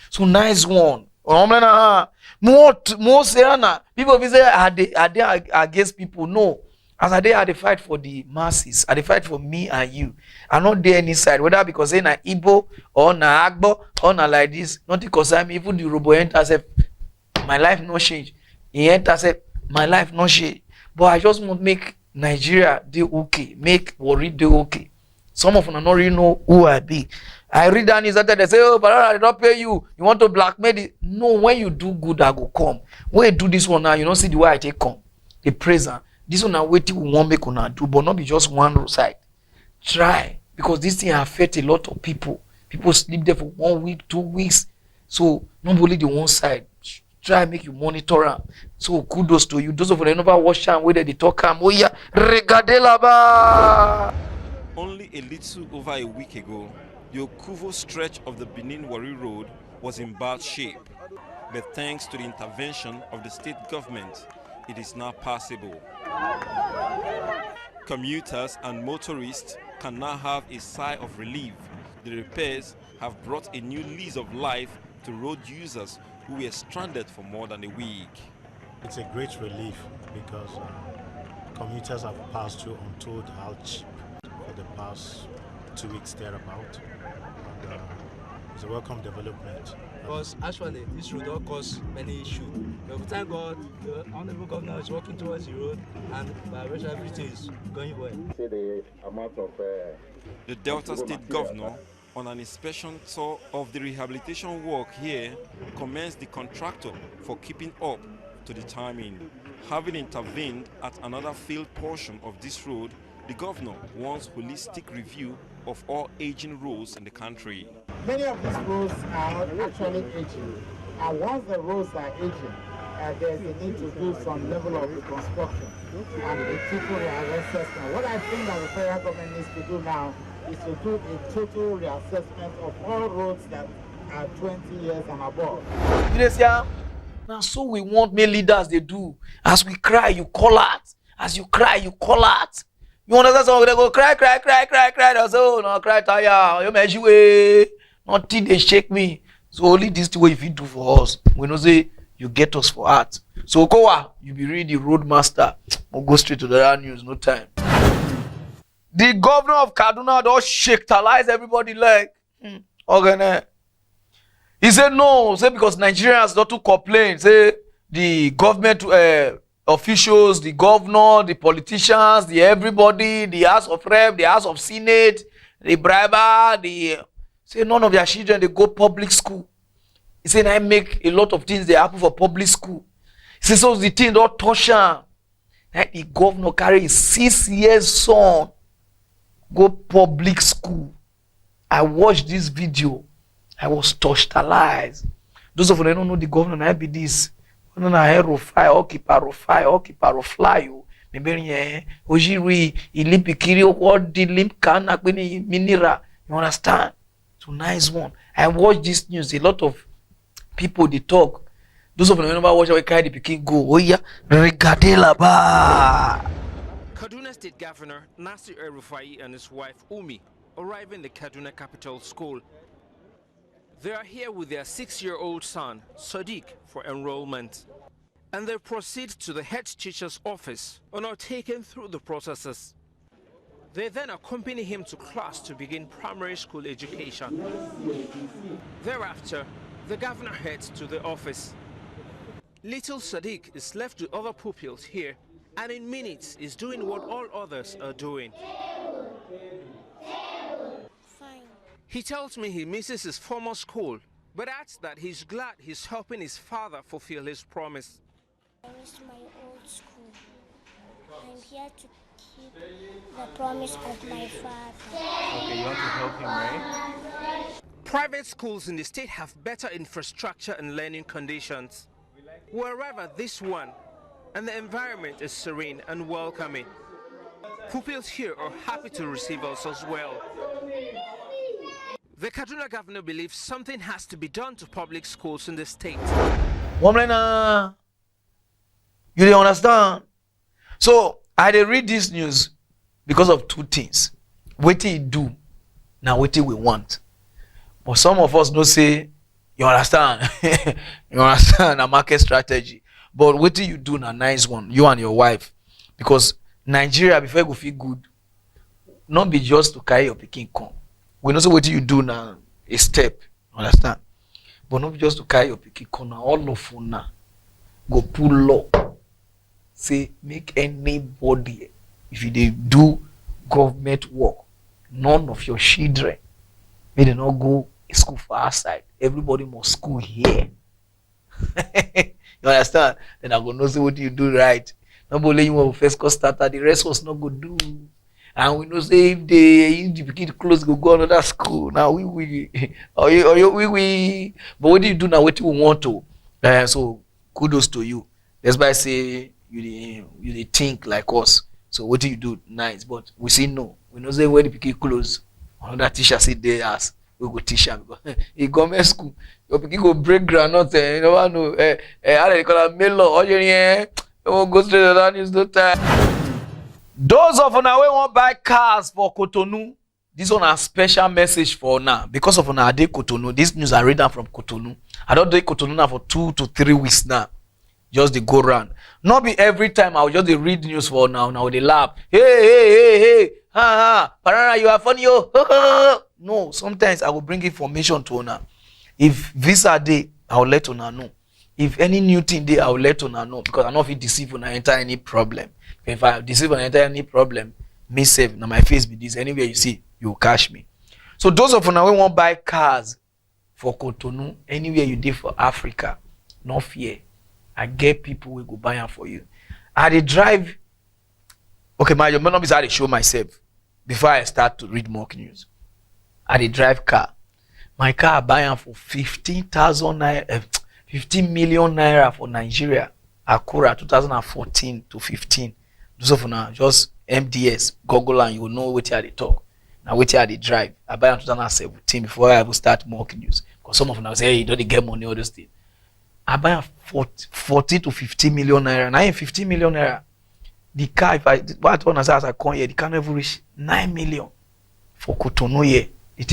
S2: So nice one. More say na people say are they against people? No. As I dey fight for the masses, I dey fight for me and you. I'm not there any side, whether because say na Igbo or na Agbo or na like this. Nothing concern me. Even the robo enter say my life no change. He enter say my life no change. But I just want to make Nigeria dey okay, make Warri dey okay. Some of them not really know who I be. I read that news that they say, oh, Pararan, I did not pay you. You want to blackmail it? No, when you do good, I go come. When you do this one now, you don't see the way I take come. The present. This one now waiting we won't make una do, but not be just one side. Try. Because this thing affect a lot of people. People sleep there for 1 week, 2 weeks. So not only the one side. Try make you monitor them. So kudos to you. Those of you that never watch them, whether they talk them, oh yeah, regardez là-bas.
S10: Only a little over a week ago, the Okuvo stretch of the Benin-Warri Road was in bad shape. But thanks to the intervention of the state government, it is now passable. Commuters and motorists can now have a sigh of relief. The repairs have brought a new lease of life to road users who were stranded for more than a week.
S12: It's a great relief because commuters have passed through untold hardship for the past 2 weeks thereabout, and it's a welcome development.
S13: Because actually this road all cause many issues, but thank God the honorable governor is working towards the road, and by which everything is going well.
S10: The Delta State Governor, on an inspection tour of the rehabilitation work here, commends the contractor for keeping up to the timing. Having intervened at another failed portion of this road, the governor wants holistic review of all aging roads in the country.
S24: Many of these roads are actually aging, and once the roads are aging, there's a need to do some level of reconstruction and a total reassessment. What I think that the federal government needs to do now is to do a total reassessment of all roads that are 20 years and above.
S2: Now, so we want male leaders they do. As we cry, you call out. As you cry, you call out. You understand? So they go cry. They say, oh, no, cry, tire. You measure way. Nothing they shake me. So only this the way if you do for us. We know say you get us for art. So Kowa, you be really the road master. We'll go straight to the other news. No time. The governor of Kaduna don't shake-talize everybody like okay. He said no, say because Nigerians don't to complain. Say the government officials, the governor, the politicians, the everybody, the House of Rep, the House of Senate, the briber, say none of their children they go public school. He said I make a lot of things they happen for public school. He said so the thing don't touch him. Like the governor carry his 6 years son go public school. I watched this video. I was touched-talized. Those of you that don't know the governor, I be this. No, fly, occupy, fly. Maybe Ojiri,Ilimpikiri, what the limp can minera. You understand? So nice one. I watched this news. A lot of people they talk. Those of you that never watch how I carry the Pikin go. Oh yeah, regardez là-bas.
S10: Kaduna State Governor Nasir El-Rufai and his wife Umi arrive in the Kaduna Capital School. They are here with their 6-year-old son, Sadiq, for enrollment. And they proceed to the head teacher's office and are taken through the processes. They then accompany him to class to begin primary school education. Thereafter, the governor heads to the office. Little Sadiq is left with other pupils here and in minutes is doing what all others are doing. He tells me he misses his former school, but adds that he's glad he's helping his father fulfill his promise.
S11: miss my old school. I'm here to keep the promise of my father.
S14: Okay, you want to help him, right?
S10: Private schools in the state have better infrastructure and learning conditions. Wherever this one, and the environment is serene and welcoming. Pupils here are happy to receive us as well. The Kaduna governor believes something has to be done to public schools in the state.
S2: Woman, you don't understand? So I dey read this news because of two things. What he do, now what we want. But some of us don't say, you understand? You understand a market strategy. But what do you do na nice one, you and your wife? Because Nigeria, before you go feel good, not be just to carry your pikin come. We know so what you do now, a step, understand? But not be just to carry your pikin come now. All of you now go pull law. Say make anybody, if you dey do government work, none of your children may they not go school for outside. Everybody must school here. You understand? Then I go know say what you do right. Nobody you want first course starter, the rest was not good do. And we know say if the kid close go another school. Now we but what do you do now? What you want to? So kudos to you. That's why I say you think like us. So what do you do? Nice, but we say no. We know say when the pikin close, another teacher say they ask, we go teach am because he government school. Your pikin go break groundnut. You never know. How they call it melon? All you hear? Go straight to that news. No time. Those of una wey want buy cars for Cotonou, this one a special message for now because of una dey Cotonou. This news I read am from Cotonou. I don't dey Cotonou now for 2 to 3 weeks now. Just the go round. Not be every time I will just read news for now they laugh. Hey, Pararan, you are funny, yo. No, sometimes I will bring information to una. If visa day, I will let una know. If any new thing day, I will let una know because I know if it deceive una enter any problem. If I deceive una enter any problem, me save. Now my face be this. Anywhere you see, you will catch me. So those of una who want buy cars for Cotonou, anywhere you did for Africa, no fear. I get people who go buy them for you. I dey drive. Okay, my number is how to show myself before I start to read more news. I dey drive car. My car I buy them for 15,000 naira, 15 million naira for Nigeria. Acura 2014 to 15. Those of now just MDS, Google and you will know what I dey talk. Now what I dey drive. I buy them 2017 before I ever start more news. Because some of them say, hey, you don't get money all those things. I buy 40 to 50 million naira. Now in 15 million naira, the car, if I what one as I come here, the car never reach 9 million for Cotonou here. The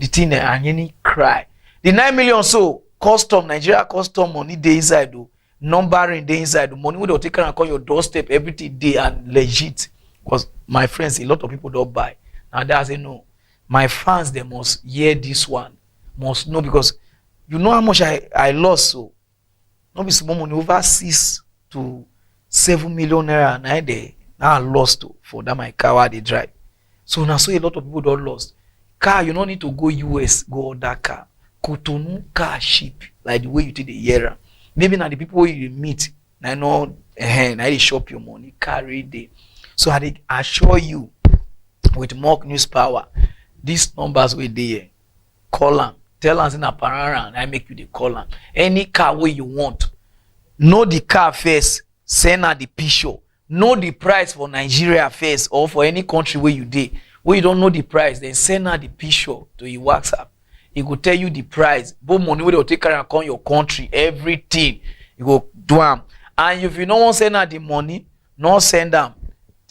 S2: thing I cry. The 9 million so custom Nigeria custom money dey inside though. Numbering dey inside. The money we don't take and call your doorstep everything day and legit. Because my friends, a lot of people don't buy. Now they say no. My fans they must hear this one. Must know because you know how much I lost, so not be small money, over 6 to 7 million naira now I lost for that my car while they drive. So now so a lot of people don't lost. Car, you don't need to go US, go other car. Cotonou car cheap, like the way you take the year. Maybe now the people you meet, I know now they shop your money, carry day. So I assure you with more news power, these numbers were there. Call them. Tell us in a Pararan, I make you the call. Any car where you want. Know the car first. Send her the picture. Know the price for Nigeria first or for any country where you dey. Where you don't know the price, then send her the picture to your WhatsApp. He will tell you the price. Both money where they will take care and come your country, everything. You go do them. And if you don't want to send her the money, not send them.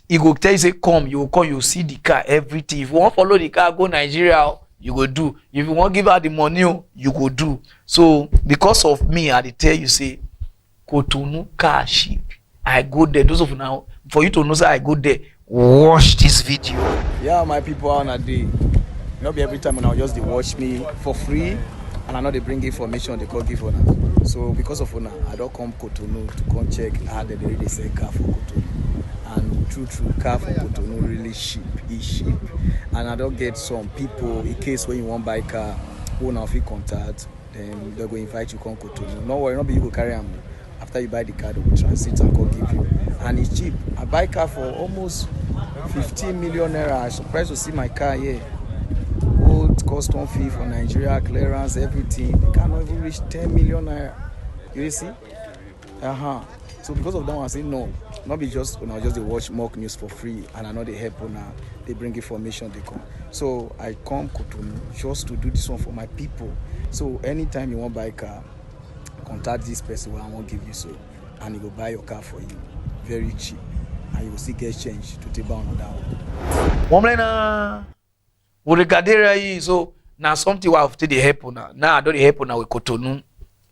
S2: He will tell you, say, come, you will come, you will see the car, everything. If you want to follow the car, go Nigeria. You go do. If you want to give her the money, you go do. So because of me, I tell you say, Cotonou car cheap. I go there. Those of you now, for you to know that I go there, watch this video.
S15: Yeah, my people on a day. Not be every time when I just they watch me for free, and I know they bring information they call give on. So because of una, I don't come Cotonou to come check how they really sell car for Cotonou. And true car for Cotonou really cheap, it's cheap. And I don't get some people in case when you want buy car, who now feel contact, then they go invite you come Cotonou. No worry, not be you go carry them. After you buy the car, they will transit and go give you. And it's cheap. I buy car for almost 15 million naira. I'm surprised to see my car here. Old custom fee for Nigeria, clearance, everything. They cannot even reach 10 million naira. You see? So because of that one, I say no. Not be just when I just watch mock news for free and I know they help now. They bring information, they come. So I come Cotonou just to do this one for my people. So anytime you want to buy a car, contact this person who I won't give you so, and he will buy your car for you very cheap, and you will still get change to take down on that one.
S2: Womlena, we regardera so now something we have to the help now. Now I don't help now with Cotonou.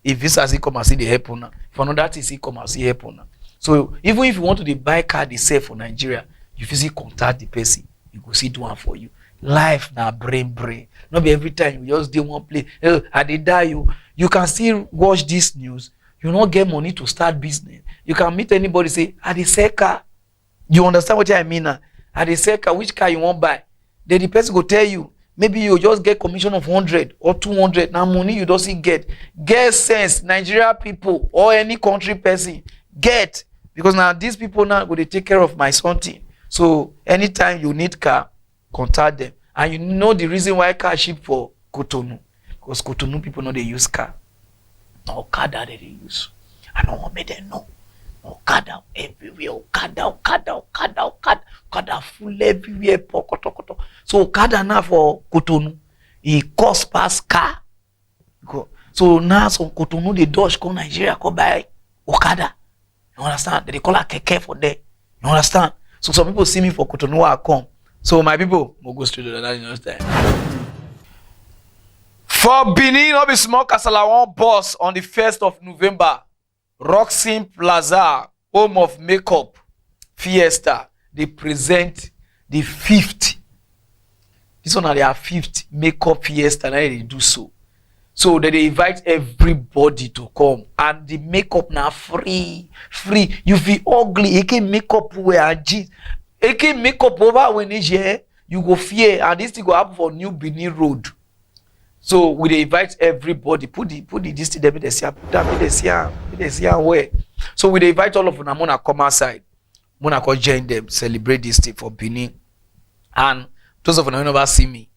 S2: If visas he come and see the help now. If another thing he come and see help now. So even if you want to buy car they sell for Nigeria, you physically contact the person, you go see do one for you. Life na brain. Not be every time you just do one play. I did die you can still watch this news. You not get money to start business. You can meet anybody say, I dey sell car. You understand what I mean now? I dey sell car, which car you want buy? Then the person go tell you, maybe you just get commission of 100 or 200. Now money you don't see get. Get sense, Nigeria people or any country person, get. Because now these people now go to take care of my something. So anytime you need car, contact them. And you know the reason why car ship for Cotonou. Because Cotonou people know they use car. No Okada they use. I don't want me them know. Okada everywhere. Okada full everywhere. Pokotokoto. So Okada now for Cotonou, it cost pass car. So now some Cotonou they dodge come Nigeria come buy Okada. You understand? They call her keke for there. You understand? So some people see me for Cotonou I come. So my people, we'll go straight to that. You understand? For Benin, no be small kasala one boss on the 1st of November. Roxin Plaza, home of makeup fiesta. They present the 5th. This one are their 5th makeup fiesta. Now they do so. So they invite everybody to come. And the makeup now free. You feel ugly. You can makeup wear jeans. You can makeup over when you go fear. And this thing go happen for New Benin Road. So we invite everybody. Put the this thing there. Put the where. So we invite all of them. Mona come outside. Mona come join them. Celebrate this thing for Benin. And those of them who never see me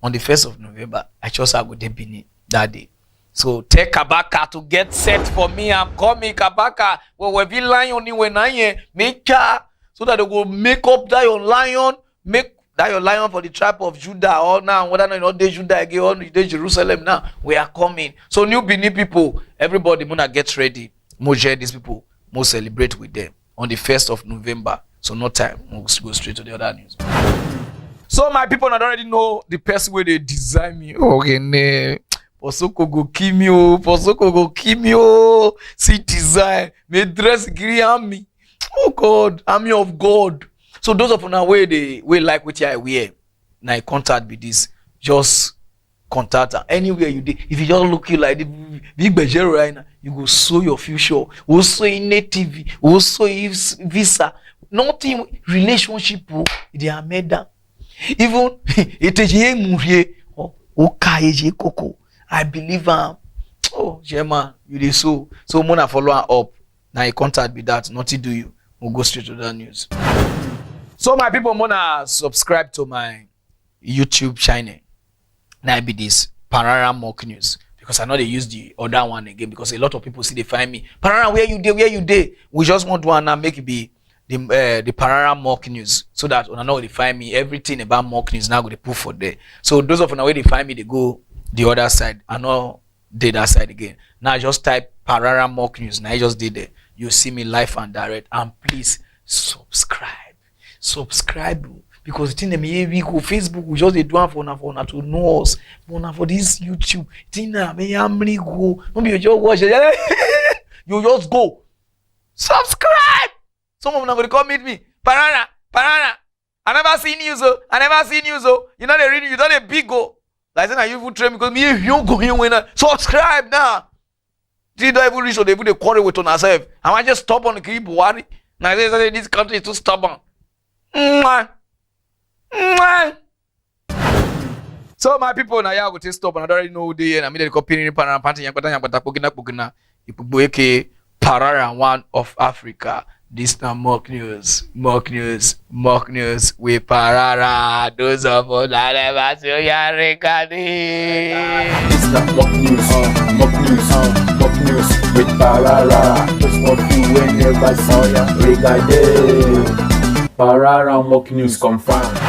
S2: on the 1st of November, I just have go to Benin that day. So take Kabaka to get set for me. I'm coming Kabaka. Well, we be lion in when I make so that they will make up that your lion, make that your lion for the tribe of Judah. Or now, whether or not they Judah again, or they Jerusalem now, we are coming. So New Benin people, everybody muna get ready. Mo share these people, mo celebrate with them on the 1st of November. So no time, we'll go straight to the other news. So my people not already know the person where they design me. Okay, ne. Posoko go kimio. See design. Me dress green me. Oh God, army of God. So those of now where they like what I wear. Now contact with this. Just contact her. Anywhere you did. If you just look you like the big Bejero right now, you go show your future. Also in native. Also in visa. Nothing relationship. They are made that. Even I believe oh Gemma, you did so mona follow her up. Now you contact with that, nothing do you. We'll go straight to that news. So my people mona subscribe to my YouTube channel. Now be this Pararan mock news. Because I know they use the other one again because a lot of people see they find me. Pararan, where you dey? We just want one now make it be the Pararan mock news so that when I know they find me, everything about mock news now go to put for there. So those of them where they find me, they go the other side. I know they that side again. Now just type Pararan mock news. Now I just did it. You see me live and direct. And please subscribe because the thing we go Facebook we just they do for to know us. For this YouTube thing me go. Maybe you just watch it. You just go subscribe. Some of them are going to come meet me. Pararan. I never seen you, so. You know they read you, don't they big go. Like I you train because me you go here when subscribe now. Did I even reach or they put a quarrel with on ourselves? Am I just stop on the keep worry? Now they say this country is too stubborn. So my people now I go to stop and I don't already know who they and I mean they copy in Pararan party. Pararan, one of Africa. This now mock news with Pararan. Those of us that never see ya regarding.
S16: It's not mock news with Pararan. Just what you never saw ya regarding. Pararan mock news confirmed.